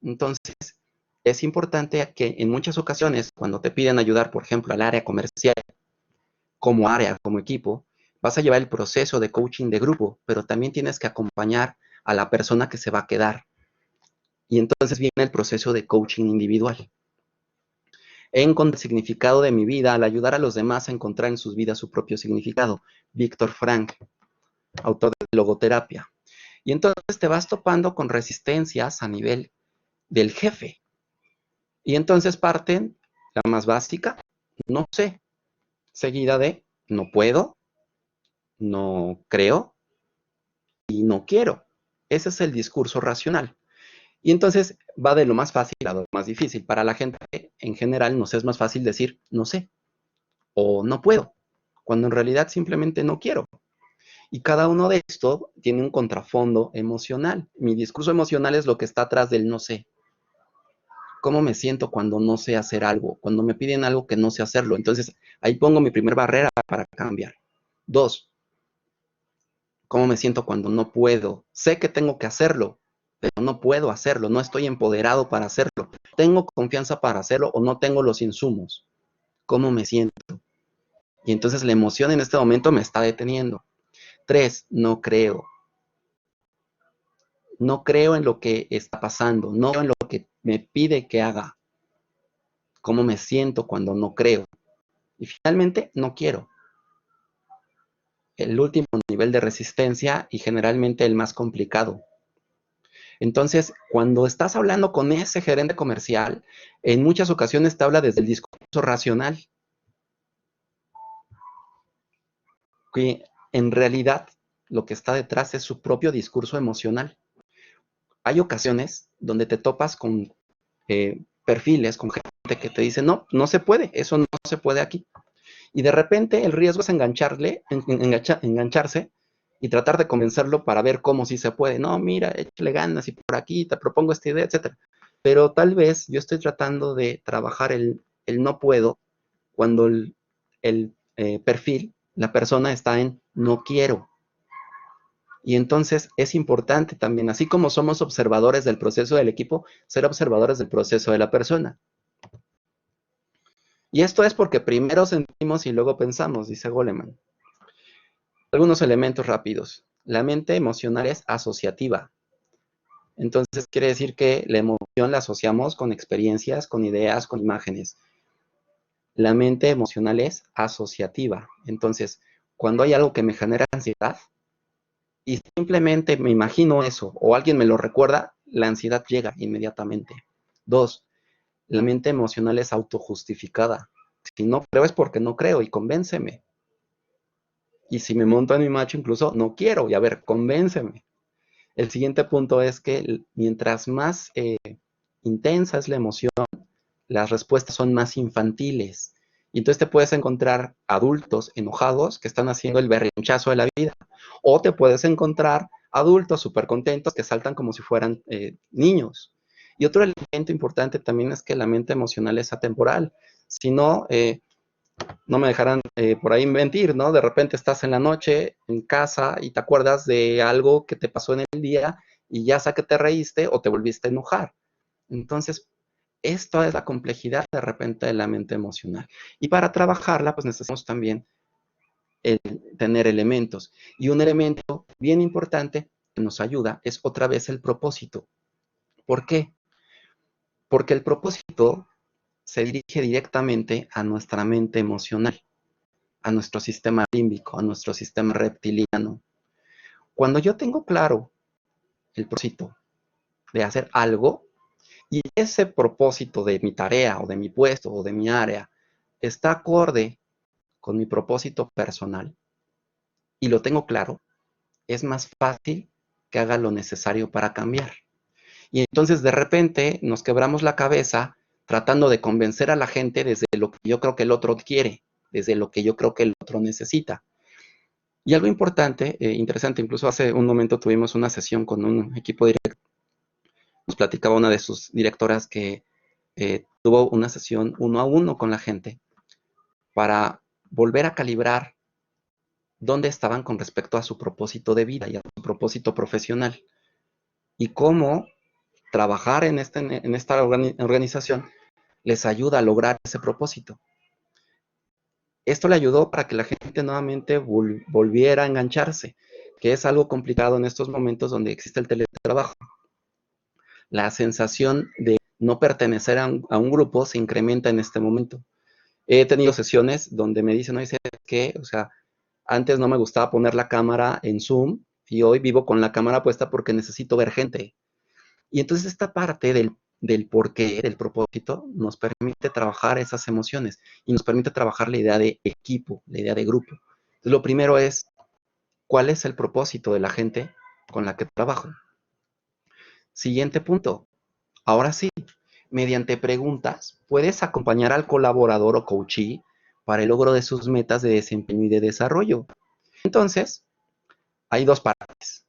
Entonces, es importante que en muchas ocasiones, cuando te piden ayudar, por ejemplo, al área comercial, como área, como equipo, vas a llevar el proceso de coaching de grupo, pero también tienes que acompañar a la persona que se va a quedar. Y entonces viene el proceso de coaching individual. He encontrado el significado de mi vida al ayudar a los demás a encontrar en sus vidas su propio significado. Víctor Frank, autor de Logoterapia. Y entonces te vas topando con resistencias a nivel del jefe. Y entonces parten la más básica, no sé, seguida de no puedo, no creo y no quiero. Ese es el discurso racional. Y entonces va de lo más fácil a lo más difícil. Para la gente en general nos es más fácil decir no sé o no puedo, cuando en realidad simplemente no quiero. Y cada uno de estos tiene un contrafondo emocional. Mi discurso emocional es lo que está atrás del no sé. ¿Cómo me siento cuando no sé hacer algo? Cuando me piden algo que no sé hacerlo. Entonces, ahí pongo mi primer barrera para cambiar. 2, ¿cómo me siento cuando no puedo? Sé que tengo que hacerlo, pero no puedo hacerlo. No estoy empoderado para hacerlo. ¿Tengo confianza para hacerlo o no tengo los insumos? ¿Cómo me siento? Y entonces la emoción en este momento me está deteniendo. 3, no creo. No creo en lo que está pasando. No creo en lo que me pide que haga. ¿Cómo me siento cuando no creo? Y finalmente, no quiero. El último nivel de resistencia y generalmente el más complicado. Entonces, cuando estás hablando con ese gerente comercial, en muchas ocasiones te habla desde el discurso racional, que en realidad lo que está detrás es su propio discurso emocional. Hay ocasiones donde te topas con perfiles, con gente que te dice, no, no se puede, eso no se puede aquí. Y de repente el riesgo es engancharse y tratar de convencerlo para ver cómo sí se puede. No, mira, échale ganas y por aquí te propongo esta idea, etcétera. Pero tal vez yo estoy tratando de trabajar el no puedo cuando el perfil, la persona está en no quiero. Y entonces es importante también, así como somos observadores del proceso del equipo, ser observadores del proceso de la persona. Y esto es porque primero sentimos y luego pensamos, dice Goleman. Algunos elementos rápidos. La mente emocional es asociativa. Entonces quiere decir que la emoción la asociamos con experiencias, con ideas, con imágenes. La mente emocional es asociativa. Entonces, cuando hay algo que me genera ansiedad y simplemente me imagino eso o alguien me lo recuerda, la ansiedad llega inmediatamente. 2, la mente emocional es autojustificada. Si no creo es porque no creo y convénceme. Y si me monto en mi macho, incluso no quiero. Y a ver, convénceme. El siguiente punto es que mientras más intensa es la emoción, las respuestas son más infantiles. Y entonces te puedes encontrar adultos enojados que están haciendo el berrinchazo de la vida. O te puedes encontrar adultos súper contentos que saltan como si fueran niños. Y otro elemento importante también es que la mente emocional es atemporal. Si no, no me dejarán por ahí mentir, ¿no? De repente estás en la noche en casa y te acuerdas de algo que te pasó en el día y ya sea que te reíste o te volviste a enojar. Entonces, esto es la complejidad de repente de la mente emocional. Y para trabajarla, pues necesitamos también tener elementos. Y un elemento bien importante que nos ayuda es otra vez el propósito. ¿Por qué? Porque el propósito se dirige directamente a nuestra mente emocional, a nuestro sistema límbico, a nuestro sistema reptiliano. Cuando yo tengo claro el propósito de hacer algo y ese propósito de mi tarea o de mi puesto o de mi área está acorde con mi propósito personal y lo tengo claro, es más fácil que haga lo necesario para cambiar. Y entonces de repente nos quebramos la cabeza tratando de convencer a la gente desde lo que yo creo que el otro quiere, desde lo que yo creo que el otro necesita. Y algo importante, interesante, incluso hace un momento tuvimos una sesión con un equipo directivo. Nos platicaba una de sus directoras que tuvo una sesión 1-a-1 con la gente para volver a calibrar dónde estaban con respecto a su propósito de vida y a su propósito profesional y cómo trabajar en esta organización les ayuda a lograr ese propósito. Esto le ayudó para que la gente nuevamente volviera a engancharse, que es algo complicado en estos momentos donde existe el teletrabajo. La sensación de no pertenecer a un grupo se incrementa en este momento. He tenido sesiones donde me dicen, ¿sabes qué? O sea, antes no me gustaba poner la cámara en Zoom y hoy vivo con la cámara puesta porque necesito ver gente. Y entonces esta parte del porqué, del propósito, nos permite trabajar esas emociones y nos permite trabajar la idea de equipo, la idea de grupo. Entonces, lo primero es, ¿cuál es el propósito de la gente con la que trabajo? Siguiente punto. Ahora sí, mediante preguntas, puedes acompañar al colaborador o coachee para el logro de sus metas de desempeño y de desarrollo. Entonces, hay dos partes.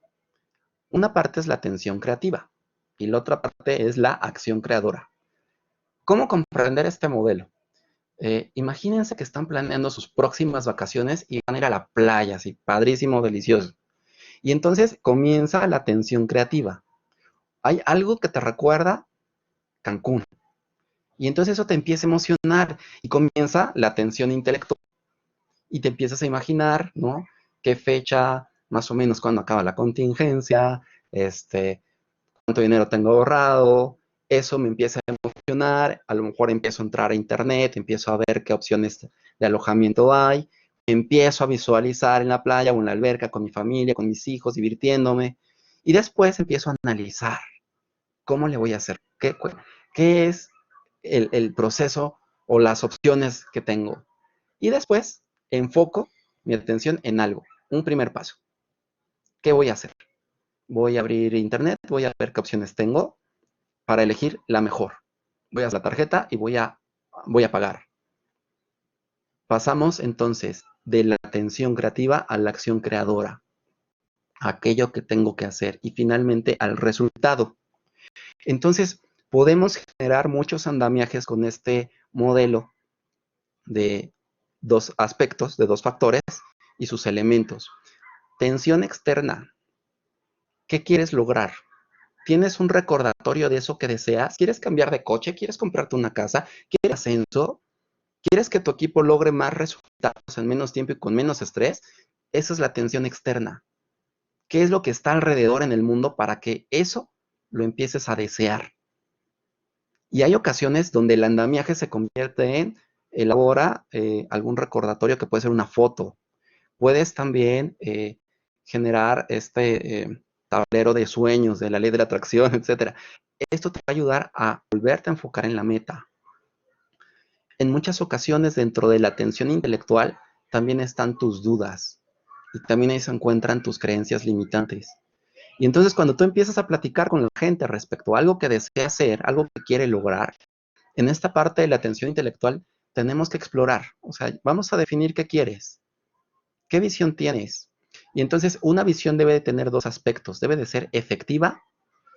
Una parte es la atención creativa y la otra parte es la acción creadora. ¿Cómo comprender este modelo? Imagínense que están planeando sus próximas vacaciones y van a ir a la playa, así, padrísimo, delicioso. Y entonces comienza la atención creativa. Hay algo que te recuerda Cancún. Y entonces eso te empieza a emocionar y comienza la atención intelectual. Y te empiezas a imaginar, ¿no? ¿Qué fecha, más o menos, cuando acaba la contingencia? Cuánto dinero tengo ahorrado, eso me empieza a emocionar, a lo mejor empiezo a entrar a internet, empiezo a ver qué opciones de alojamiento hay, empiezo a visualizar en la playa o en la alberca con mi familia, con mis hijos, divirtiéndome, y después empiezo a analizar cómo le voy a hacer, qué es el proceso o las opciones que tengo. Y después enfoco mi atención en algo, un primer paso. ¿Qué voy a hacer? Voy a abrir internet, voy a ver qué opciones tengo, para elegir la mejor. Voy a la tarjeta y voy a pagar. Pasamos entonces de la atención creativa a la acción creadora, aquello que tengo que hacer y finalmente al resultado. Entonces, podemos generar muchos andamiajes con este modelo de dos aspectos, de dos factores y sus elementos. Tensión externa. ¿Qué quieres lograr? ¿Tienes un recordatorio de eso que deseas? ¿Quieres cambiar de coche? ¿Quieres comprarte una casa? ¿Quieres ascenso? ¿Quieres que tu equipo logre más resultados en menos tiempo y con menos estrés? Esa es la atención externa. ¿Qué es lo que está alrededor en el mundo para que eso lo empieces a desear? Y hay ocasiones donde el andamiaje se convierte en elabora algún recordatorio que puede ser una foto. Puedes también generar tablero de sueños, de la ley de la atracción, etc. Esto te va a ayudar a volverte a enfocar en la meta. En muchas ocasiones dentro de la atención intelectual también están tus dudas y también ahí se encuentran tus creencias limitantes. Y entonces cuando tú empiezas a platicar con la gente respecto a algo que desea hacer, algo que quiere lograr, en esta parte de la atención intelectual tenemos que explorar. O sea, vamos a definir qué quieres, qué visión tienes. Y entonces una visión debe de tener dos aspectos. Debe de ser efectiva,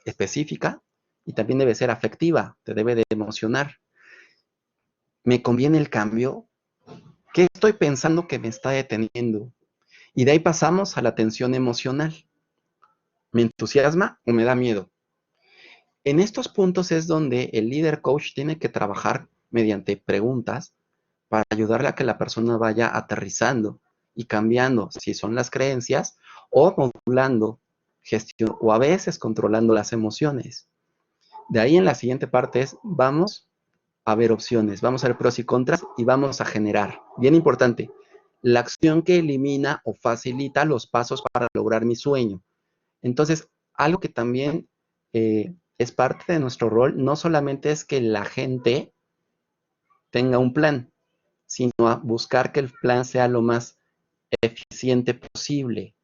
específica, y también debe ser afectiva, te debe de emocionar. ¿Me conviene el cambio? ¿Qué estoy pensando que me está deteniendo? Y de ahí pasamos a la tensión emocional. ¿Me entusiasma o me da miedo? En estos puntos es donde el líder coach tiene que trabajar mediante preguntas para ayudarle a que la persona vaya aterrizando y cambiando, si son las creencias, o modulando gestión, o a veces controlando las emociones. De ahí en la siguiente parte es, vamos a ver opciones, vamos a ver pros y contras y vamos a generar. Bien importante, la acción que elimina o facilita los pasos para lograr mi sueño. Entonces, algo que también es parte de nuestro rol, no solamente es que la gente tenga un plan, sino a buscar que el plan sea lo más eficiente posible.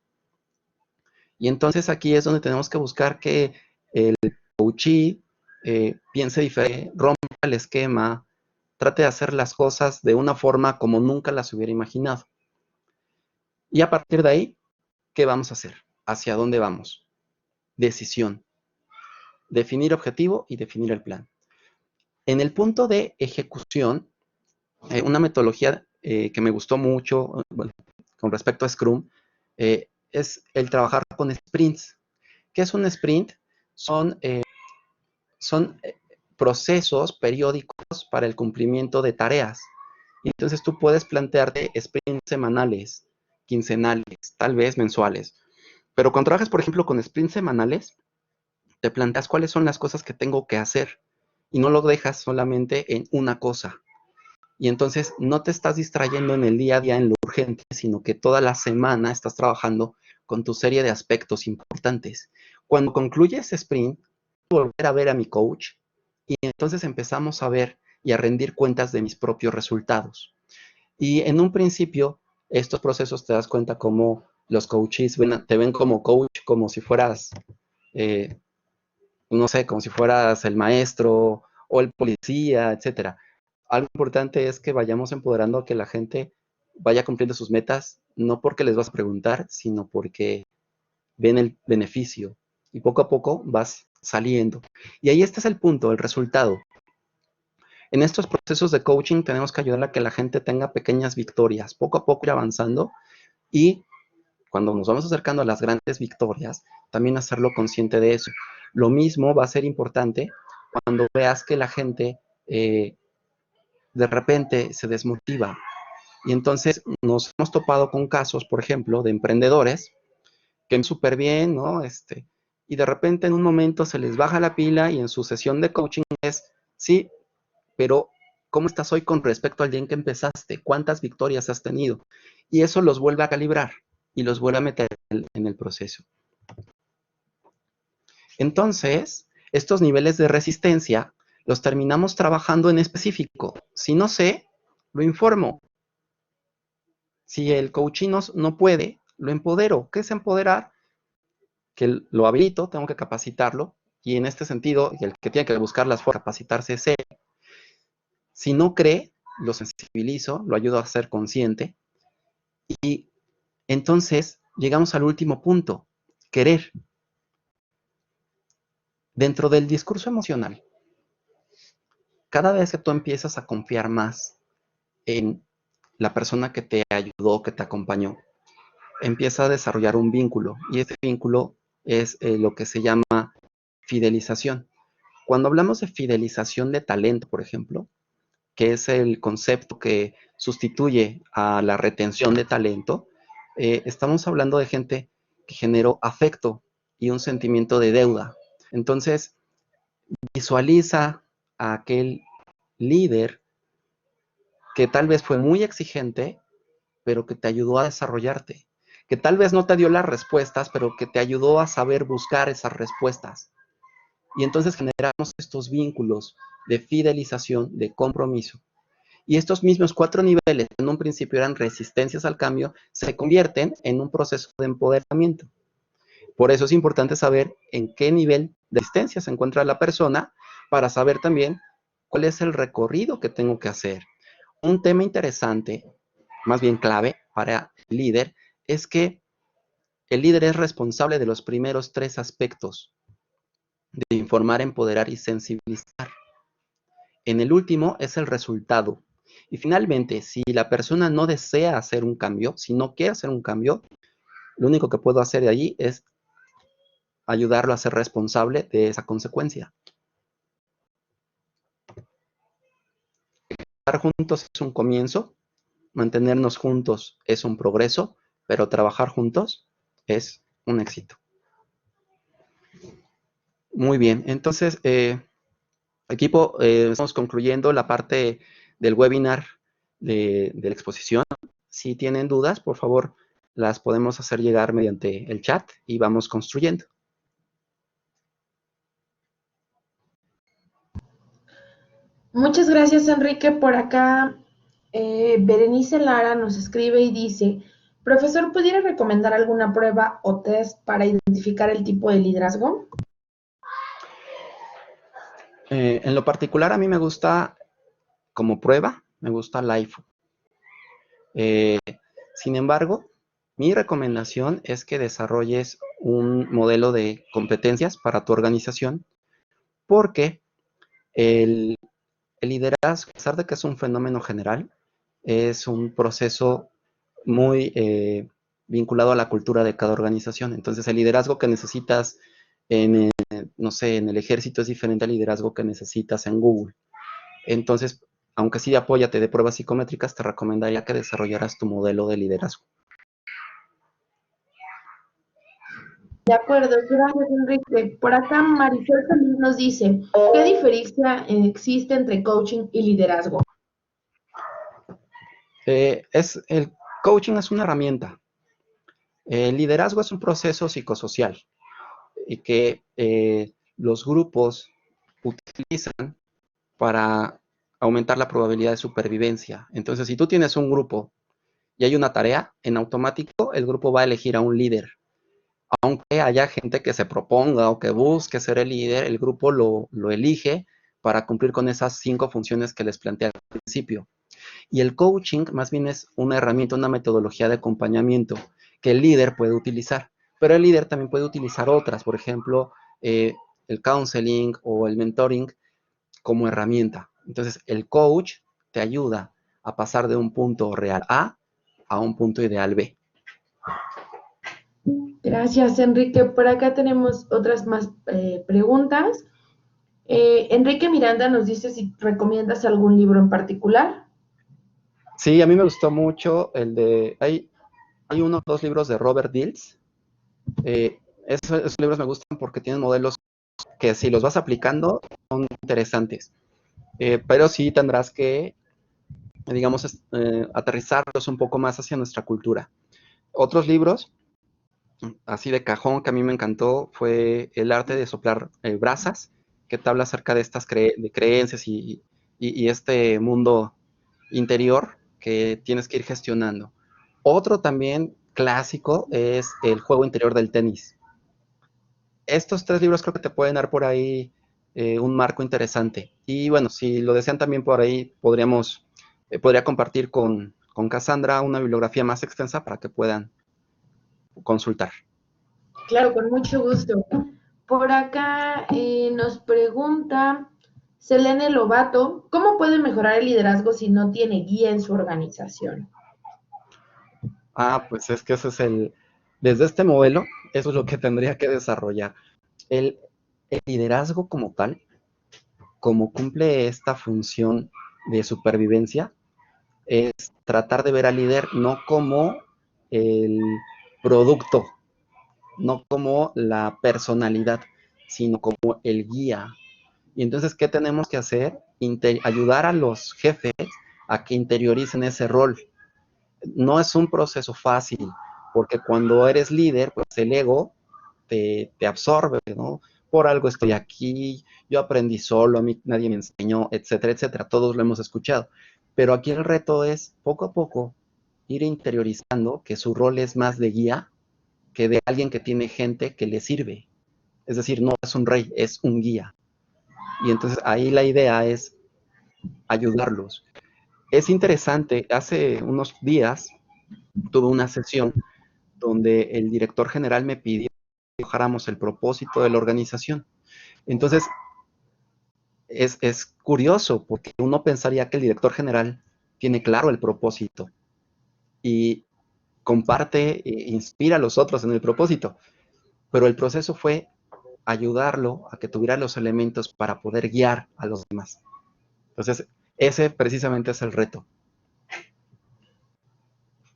Y entonces aquí es donde tenemos que buscar que el coachee piense diferente, rompa el esquema, trate de hacer las cosas de una forma como nunca las hubiera imaginado. Y a partir de ahí, ¿qué vamos a hacer? ¿Hacia dónde vamos? Decisión. Definir objetivo y definir el plan. En el punto de ejecución, una metodología que me gustó mucho, bueno, con respecto a Scrum, es el trabajar con sprints. ¿Qué es un sprint? Son procesos periódicos para el cumplimiento de tareas. Y entonces tú puedes plantearte sprints semanales, quincenales, tal vez mensuales. Pero cuando trabajas, por ejemplo, con sprints semanales, te planteas cuáles son las cosas que tengo que hacer y no lo dejas solamente en una cosa. Y entonces no te estás distrayendo en el día a día en lo urgente, sino que toda la semana estás trabajando con tu serie de aspectos importantes. Cuando concluye ese sprint, volver a ver a mi coach y entonces empezamos a ver y a rendir cuentas de mis propios resultados. Y en un principio, estos procesos te das cuenta como los coaches te ven como coach, como si fueras, no sé, como si fueras el maestro o el policía, etcétera. Algo importante es que vayamos empoderando a que la gente vaya cumpliendo sus metas, no porque les vas a preguntar, sino porque ven el beneficio y poco a poco vas saliendo. Y ahí este es el punto, el resultado. En estos procesos de coaching tenemos que ayudar a que la gente tenga pequeñas victorias, poco a poco ir avanzando y cuando nos vamos acercando a las grandes victorias, también hacerlo consciente de eso. Lo mismo va a ser importante cuando veas que la gente de repente se desmotiva. Y entonces nos hemos topado con casos, por ejemplo, de emprendedores que ven súper bien, ¿no? Y de repente en un momento se les baja la pila y en su sesión de coaching es, sí, pero ¿cómo estás hoy con respecto al día en que empezaste? ¿Cuántas victorias has tenido? Y eso los vuelve a calibrar y los vuelve a meter en el proceso. Entonces, estos niveles de resistencia los terminamos trabajando en específico. Si no sé, lo informo. Si el coaching no puede, lo empodero. ¿Qué es empoderar? Que lo habilito, tengo que capacitarlo. Y en este sentido, el que tiene que buscar las formas de capacitarse es él. Si no cree, lo sensibilizo, lo ayudo a ser consciente. Y entonces llegamos al último punto, querer. Dentro del discurso emocional, cada vez que tú empiezas a confiar más en la persona que te ayudó, que te acompañó, empieza a desarrollar un vínculo. Y ese vínculo es lo que se llama fidelización. Cuando hablamos de fidelización de talento, por ejemplo, que es el concepto que sustituye a la retención de talento, estamos hablando de gente que generó afecto y un sentimiento de deuda. Entonces, visualiza a aquel líder que tal vez fue muy exigente, pero que te ayudó a desarrollarte, que tal vez no te dio las respuestas, pero que te ayudó a saber buscar esas respuestas. Y entonces generamos estos vínculos de fidelización, de compromiso. Y estos mismos 4 niveles, que en un principio eran resistencias al cambio, se convierten en un proceso de empoderamiento. Por eso es importante saber en qué nivel de resistencia se encuentra la persona para saber también cuál es el recorrido que tengo que hacer. Un tema interesante, más bien clave para el líder, es que el líder es responsable de los primeros 3 aspectos, de informar, empoderar y sensibilizar. En el último es el resultado. Y finalmente, si la persona no desea hacer un cambio, si no quiere hacer un cambio, lo único que puedo hacer de allí es ayudarlo a ser responsable de esa consecuencia. Estar juntos es un comienzo, mantenernos juntos es un progreso, pero trabajar juntos es un éxito. Muy bien, entonces, equipo, estamos concluyendo la parte del webinar de la exposición. Si tienen dudas, por favor, las podemos hacer llegar mediante el chat y vamos construyendo. Muchas gracias, Enrique. Por acá, Berenice Lara nos escribe y dice, profesor, ¿pudiera recomendar alguna prueba o test para identificar el tipo de liderazgo? En lo particular, a mí me gusta, como prueba, me gusta LIFO. Sin embargo, mi recomendación es que desarrolles un modelo de competencias para tu organización, porque el liderazgo, a pesar de que es un fenómeno general, es un proceso muy vinculado a la cultura de cada organización. Entonces, el liderazgo que necesitas en, no sé, en el ejército es diferente al liderazgo que necesitas en Google. Entonces, aunque sí apóyate de pruebas psicométricas, te recomendaría que desarrollaras tu modelo de liderazgo. De acuerdo, gracias, Enrique. Por acá, Marisol también nos dice, ¿qué diferencia existe entre coaching y liderazgo? El coaching es una herramienta. El liderazgo es un proceso psicosocial y que los grupos utilizan para aumentar la probabilidad de supervivencia. Entonces, si tú tienes un grupo y hay una tarea, en automático el grupo va a elegir a un líder. Aunque haya gente que se proponga o que busque ser el líder, el grupo lo elige para cumplir con esas 5 funciones que les planteé al principio. Y el coaching más bien es una herramienta, una metodología de acompañamiento que el líder puede utilizar. Pero el líder también puede utilizar otras, por ejemplo, el counseling o el mentoring como herramienta. Entonces, el coach te ayuda a pasar de un punto real a un punto ideal B. Gracias, Enrique. Por acá tenemos otras más preguntas. Enrique Miranda nos dice si recomiendas algún libro en particular. Sí, a mí me gustó mucho el de... Hay uno o dos libros de Robert Dills. Esos libros me gustan porque tienen modelos que si los vas aplicando son interesantes. Pero sí tendrás que, digamos, aterrizarlos un poco más hacia nuestra cultura. Otros libros, así de cajón, que a mí me encantó, fue El arte de soplar brasas, que te habla acerca de estas de creencias y este mundo interior que tienes que ir gestionando. Otro también clásico es El juego interior del tenis. Estos 3 libros creo que te pueden dar por ahí un marco interesante. Y bueno, si lo desean también por ahí, podría compartir con Cassandra una bibliografía más extensa para que puedan consultar. Claro, con mucho gusto. Por acá nos pregunta Selene Lobato, ¿cómo puede mejorar el liderazgo si no tiene guía en su organización? Pues es que desde este modelo, eso es lo que tendría que desarrollar. El, el liderazgo como tal, como cumple esta función de supervivencia, es tratar de ver al líder no como el producto, no como la personalidad, sino como el guía. Y entonces, ¿qué tenemos que hacer? Ayudar a los jefes a que interioricen ese rol. No es un proceso fácil, porque cuando eres líder, pues el ego te absorbe, ¿no? Por algo estoy aquí, yo aprendí solo, a mí nadie me enseñó, etcétera, etcétera. Todos lo hemos escuchado. Pero aquí el reto es, poco a poco, ir interiorizando que su rol es más de guía que de alguien que tiene gente que le sirve. Es decir, no es un rey, es un guía. Y entonces ahí la idea es ayudarlos. Es interesante, hace unos días tuve una sesión donde el director general me pidió que dibujáramos el propósito de la organización. Entonces, es curioso porque uno pensaría que el director general tiene claro el propósito y comparte e inspira a los otros en el propósito, pero el proceso fue ayudarlo a que tuviera los elementos para poder guiar a los demás. Entonces, ese precisamente es el reto.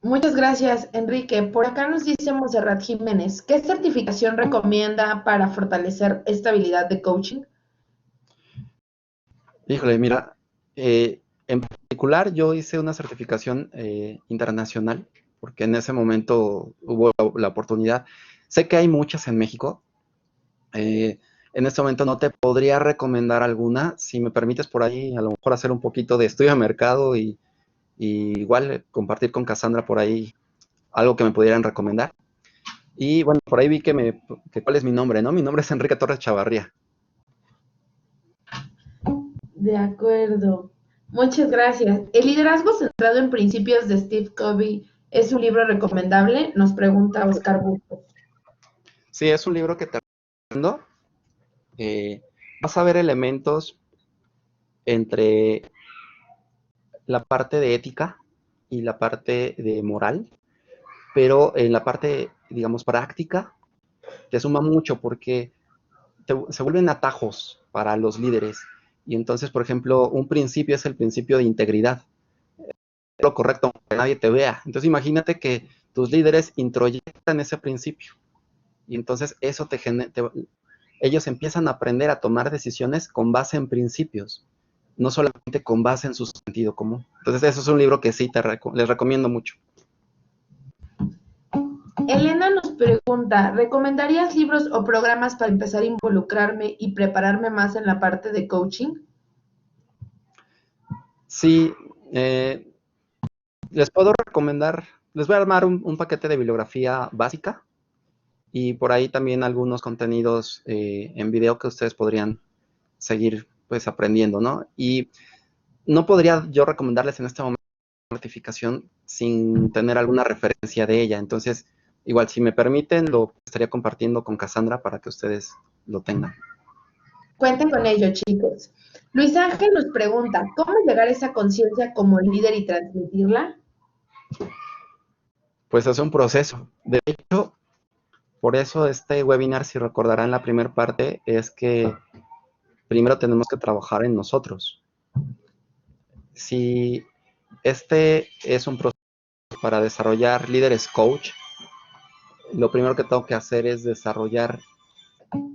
Muchas gracias, Enrique. Por acá nos dice Monserrat Jiménez, ¿qué certificación recomienda para fortalecer esta habilidad de coaching? Híjole, mira, en particular, yo hice una certificación internacional, porque en ese momento hubo la oportunidad. Sé que hay muchas en México. En este momento no te podría recomendar alguna. Si me permites por ahí, a lo mejor hacer un poquito de estudio de mercado y igual compartir con Cassandra por ahí algo que me pudieran recomendar. Y bueno, por ahí vi que cuál es mi nombre, ¿no? Mi nombre es Enrique Torres Chavarría. De acuerdo. Muchas gracias. ¿El liderazgo centrado en principios de Steve Covey es un libro recomendable? Nos pregunta Oscar Bustos. Sí, es un libro que te recomiendo. Vas a ver elementos entre la parte de ética y la parte de moral, pero en la parte, digamos, práctica, te suma mucho porque se vuelven atajos para los líderes. Y entonces, por ejemplo, un principio es el principio de integridad. Lo correcto, aunque nadie te vea. Entonces, imagínate que tus líderes introyectan ese principio. Y entonces eso ellos empiezan a aprender a tomar decisiones con base en principios, no solamente con base en su sentido común. Entonces, eso es un libro que sí les recomiendo mucho. Elena nos pregunta, ¿recomendarías libros o programas para empezar a involucrarme y prepararme más en la parte de coaching? Sí, les puedo recomendar, les voy a armar un paquete de bibliografía básica y por ahí también algunos contenidos en video que ustedes podrían seguir pues aprendiendo, ¿no? Y no podría yo recomendarles en este momento una certificación sin tener alguna referencia de ella. Entonces, igual, si me permiten, lo estaría compartiendo con Cassandra para que ustedes lo tengan. Cuenten con ello, chicos. Luis Ángel nos pregunta, ¿cómo llegar a esa conciencia como líder y transmitirla? Pues es un proceso. De hecho, por eso este webinar, si recordarán la primera parte, es que primero tenemos que trabajar en nosotros. Si este es un proceso para desarrollar líderes coach, lo primero que tengo que hacer es desarrollar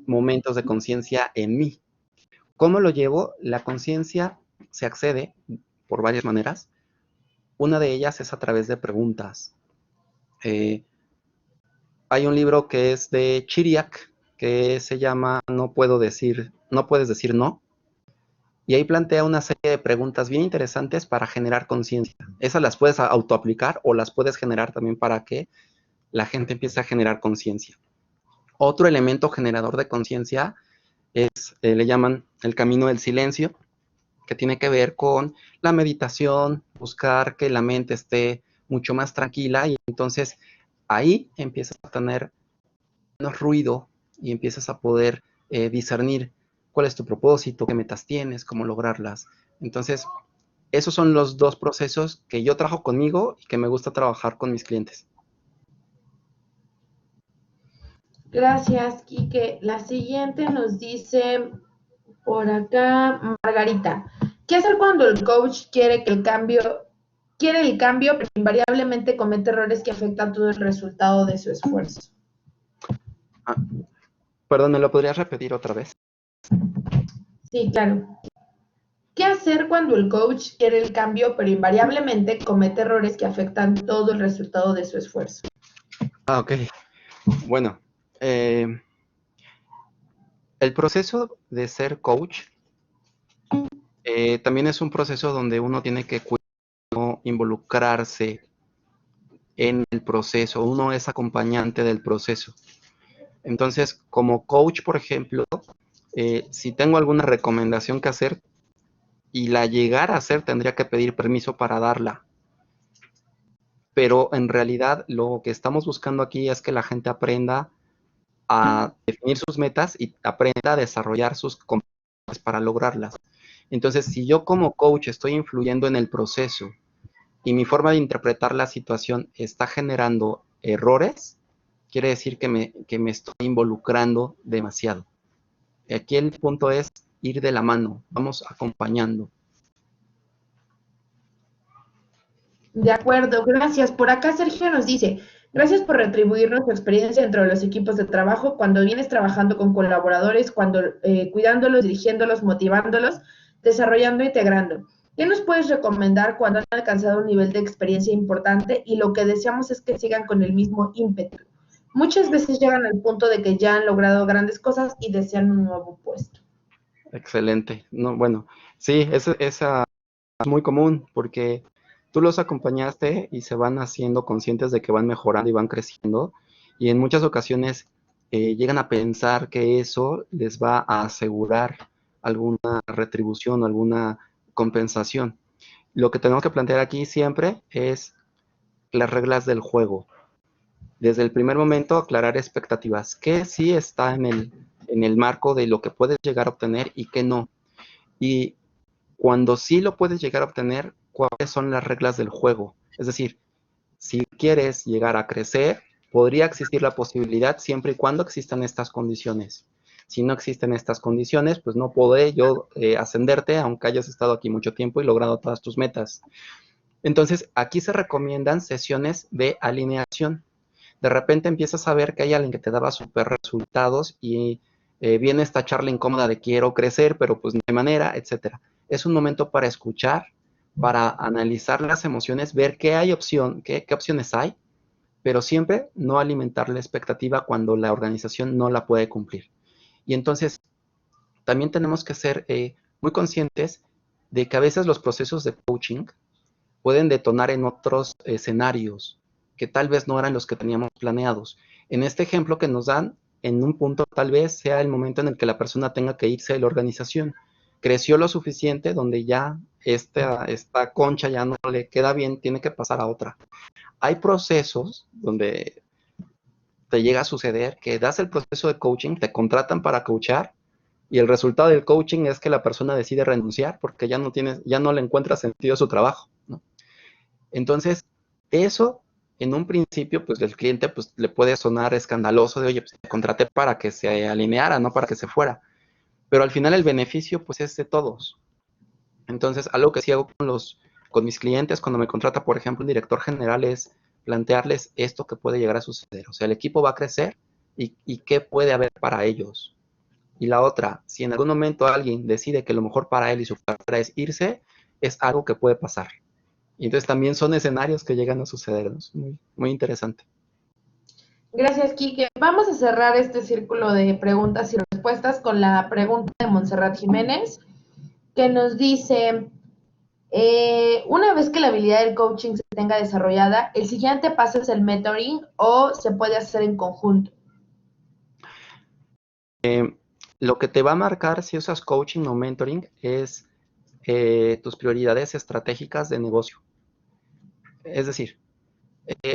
momentos de conciencia en mí. ¿Cómo lo llevo? La conciencia se accede por varias maneras. Una de ellas es a través de preguntas. Hay un libro que es de Chiriac que se llama No puedes decir no. Y ahí plantea una serie de preguntas bien interesantes para generar conciencia. Esas las puedes autoaplicar o las puedes generar también para que la gente empiece a generar conciencia. Otro elemento generador de conciencia es, le llaman el camino del silencio, que tiene que ver con la meditación, buscar que la mente esté mucho más tranquila y entonces ahí empiezas a tener menos ruido y empiezas a poder discernir cuál es tu propósito, qué metas tienes, cómo lograrlas. Entonces, esos son los dos procesos que yo trabajo conmigo y que me gusta trabajar con mis clientes. Gracias, Quique. La siguiente nos dice por acá Margarita. ¿Qué hacer cuando el coach quiere el cambio, pero invariablemente comete errores que afectan todo el resultado de su esfuerzo? Perdón, ¿me lo podrías repetir otra vez? Sí, claro. ¿Qué hacer cuando el coach quiere el cambio, pero invariablemente comete errores que afectan todo el resultado de su esfuerzo? Ok. Bueno, el proceso de ser coach también es un proceso donde uno tiene que involucrarse en el proceso, uno es acompañante del proceso. Entonces, como coach, por ejemplo, si tengo alguna recomendación que hacer y la llegara a hacer, tendría que pedir permiso para darla. Pero en realidad lo que estamos buscando aquí es que la gente aprenda a definir sus metas y aprenda a desarrollar sus competencias para lograrlas. Entonces, si yo como coach estoy influyendo en el proceso y mi forma de interpretar la situación está generando errores, quiere decir que me estoy involucrando demasiado. Aquí el punto es ir de la mano, vamos acompañando. De acuerdo, gracias. Por acá Sergio nos dice, gracias por retribuirnos tu experiencia dentro de los equipos de trabajo, cuando vienes trabajando con colaboradores, cuando cuidándolos, dirigiéndolos, motivándolos, desarrollando, integrando. ¿Qué nos puedes recomendar cuando han alcanzado un nivel de experiencia importante y lo que deseamos es que sigan con el mismo ímpetu? Muchas veces llegan al punto de que ya han logrado grandes cosas y desean un nuevo puesto. Excelente. No, bueno, sí, esa es muy común porque tú los acompañaste y se van haciendo conscientes de que van mejorando y van creciendo y en muchas ocasiones llegan a pensar que eso les va a asegurar alguna retribución o alguna compensación. Lo que tenemos que plantear aquí siempre es las reglas del juego. Desde el primer momento, aclarar expectativas. ¿Qué sí está en el marco de lo que puedes llegar a obtener y qué no? Y cuando sí lo puedes llegar a obtener, ¿cuáles son las reglas del juego? Es decir, si quieres llegar a crecer, podría existir la posibilidad siempre y cuando existan estas condiciones. Si no existen estas condiciones, pues no podré yo ascenderte, aunque hayas estado aquí mucho tiempo y logrado todas tus metas. Entonces, aquí se recomiendan sesiones de alineación. De repente empiezas a ver que hay alguien que te daba super resultados y viene esta charla incómoda de quiero crecer, pero pues no hay manera, etcétera. Es un momento para escuchar, para analizar las emociones, ver qué hay opción, qué opciones hay, pero siempre no alimentar la expectativa cuando la organización no la puede cumplir. Y entonces también tenemos que ser muy conscientes de que a veces los procesos de coaching pueden detonar en otros escenarios que tal vez no eran los que teníamos planeados. En este ejemplo que nos dan, en un punto tal vez sea el momento en el que la persona tenga que irse de la organización. Creció lo suficiente donde ya esta concha ya no le queda bien, tiene que pasar a otra. Hay procesos donde te llega a suceder que das el proceso de coaching, te contratan para coachar y el resultado del coaching es que la persona decide renunciar porque ya no le encuentra sentido a su trabajo, ¿no? Entonces, eso en un principio, pues el cliente pues, le puede sonar escandaloso de, oye, pues te contraté para que se alineara, no para que se fuera. Pero al final el beneficio pues es de todos. Entonces, algo que sí hago con mis clientes cuando me contrata, por ejemplo, un director general es plantearles esto que puede llegar a suceder. O sea, el equipo va a crecer y qué puede haber para ellos. Y la otra, si en algún momento alguien decide que lo mejor para él y su carrera es irse, es algo que puede pasar. Y entonces también son escenarios que llegan a suceder, ¿no? Es muy, muy interesante. Gracias, Quique. Vamos a cerrar este círculo de preguntas y respuestas con la pregunta de Montserrat Jiménez, que nos dice, una vez que la habilidad del coaching se tenga desarrollada, ¿el siguiente paso es el mentoring o se puede hacer en conjunto? Lo que te va a marcar si usas coaching o mentoring es tus prioridades estratégicas de negocio. Es decir,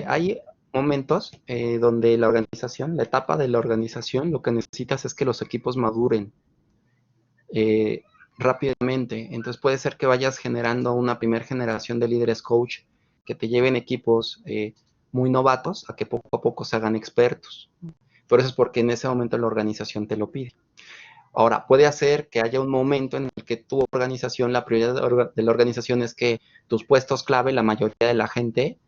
hay momentos donde la organización, la etapa de la organización, lo que necesitas es que los equipos maduren eh, rápidamente. Entonces puede ser que vayas generando una primera generación de líderes coach que te lleven equipos muy novatos a que poco a poco se hagan expertos. Por eso es porque en ese momento la organización te lo pide. Ahora, puede hacer que haya un momento en el que tu organización, la prioridad de la organización es que tus puestos clave, la mayoría de la gente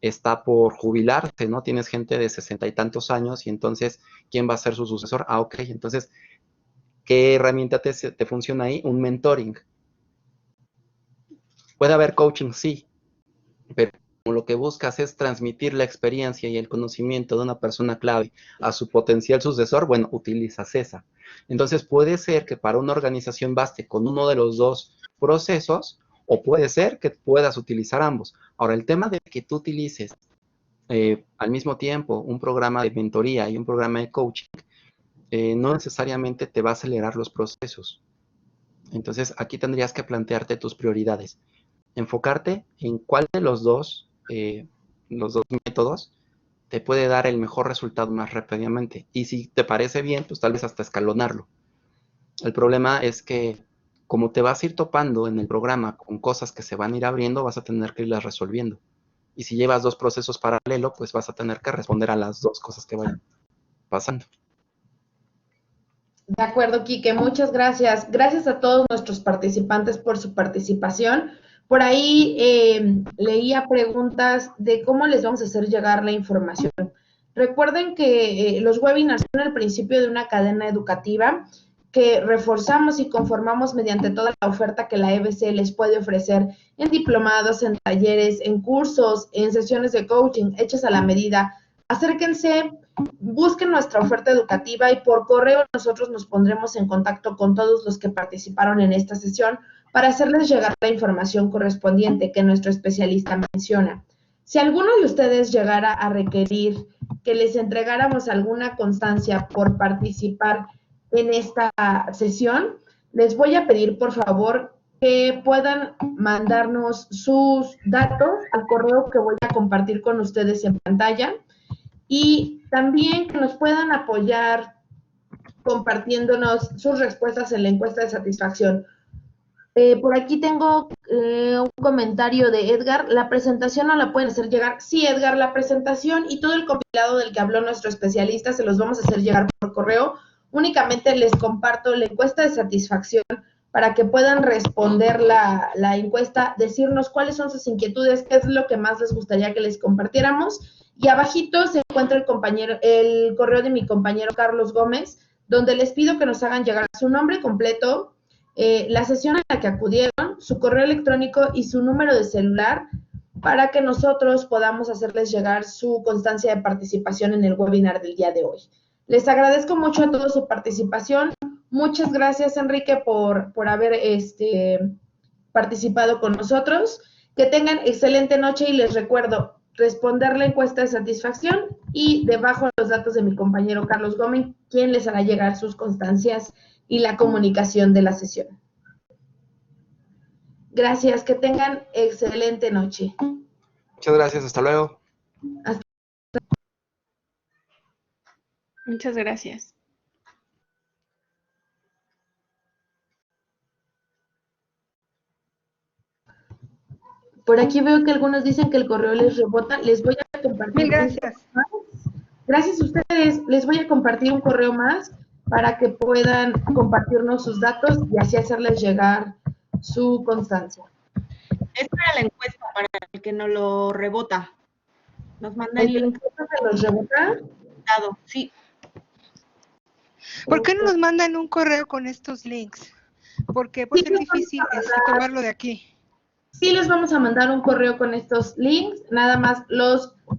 está por jubilarse, ¿no? Tienes gente de 60 y tantos años y entonces, ¿quién va a ser su sucesor? Ah, ok, entonces, ¿qué herramienta te funciona ahí? Un mentoring. Puede haber coaching, sí, pero como lo que buscas es transmitir la experiencia y el conocimiento de una persona clave a su potencial sucesor, bueno, utilizas esa. Entonces puede ser que para una organización baste con uno de los dos procesos o puede ser que puedas utilizar ambos. Ahora, el tema de que tú utilices al mismo tiempo un programa de mentoría y un programa de coaching, no necesariamente te va a acelerar los procesos. Entonces aquí tendrías que plantearte tus prioridades, enfocarte en cuál de los dos métodos te puede dar el mejor resultado más rápidamente. Y si te parece bien, pues tal vez hasta escalonarlo. El problema es que como te vas a ir topando en el programa con cosas que se van a ir abriendo, vas a tener que irlas resolviendo. Y si llevas dos procesos paralelos, pues vas a tener que responder a las dos cosas que vayan pasando. De acuerdo, Quique, muchas gracias. Gracias a todos nuestros participantes por su participación. Por ahí leía preguntas de cómo les vamos a hacer llegar la información. Recuerden que los webinars son el principio de una cadena educativa que reforzamos y conformamos mediante toda la oferta que la EBC les puede ofrecer en diplomados, en talleres, en cursos, en sesiones de coaching hechas a la medida. Acérquense, busquen nuestra oferta educativa y por correo nosotros nos pondremos en contacto con todos los que participaron en esta sesión para hacerles llegar la información correspondiente que nuestro especialista menciona. Si alguno de ustedes llegara a requerir que les entregáramos alguna constancia por participar en esta sesión, les voy a pedir por favor que puedan mandarnos sus datos al correo que voy a compartir con ustedes en pantalla y también que nos puedan apoyar compartiéndonos sus respuestas en la encuesta de satisfacción. Por aquí tengo un comentario de Edgar. La presentación no la pueden hacer llegar. Sí, Edgar, la presentación y todo el compilado del que habló nuestro especialista se los vamos a hacer llegar por correo. Únicamente les comparto la encuesta de satisfacción para que puedan responder la encuesta, decirnos cuáles son sus inquietudes, qué es lo que más les gustaría que les compartiéramos. Y abajito se encuentra el correo de mi compañero Carlos Gómez, donde les pido que nos hagan llegar su nombre completo, la sesión a la que acudieron, su correo electrónico y su número de celular para que nosotros podamos hacerles llegar su constancia de participación en el webinar del día de hoy. Les agradezco mucho a todos su participación. Muchas gracias, Enrique, por haber participado con nosotros. Que tengan excelente noche y les recuerdo responder la encuesta de satisfacción y debajo los datos de mi compañero Carlos Gómez, quien les hará llegar sus constancias y la comunicación de la sesión. Gracias, que tengan excelente noche. Muchas gracias, hasta luego. Muchas gracias. Por aquí veo que algunos dicen que el correo les rebota. Les voy a compartir. Mil gracias. Gracias a ustedes. Les voy a compartir un correo más para que puedan compartirnos sus datos y así hacerles llegar su constancia. Es para la encuesta, para el que no lo rebota. Nos manda el link. ¿Se los rebota? Sí. ¿Por qué no nos mandan un correo con estos links? Porque puede ser difícil tomarlo de aquí. Sí, les vamos a mandar un correo con estos links, nada más los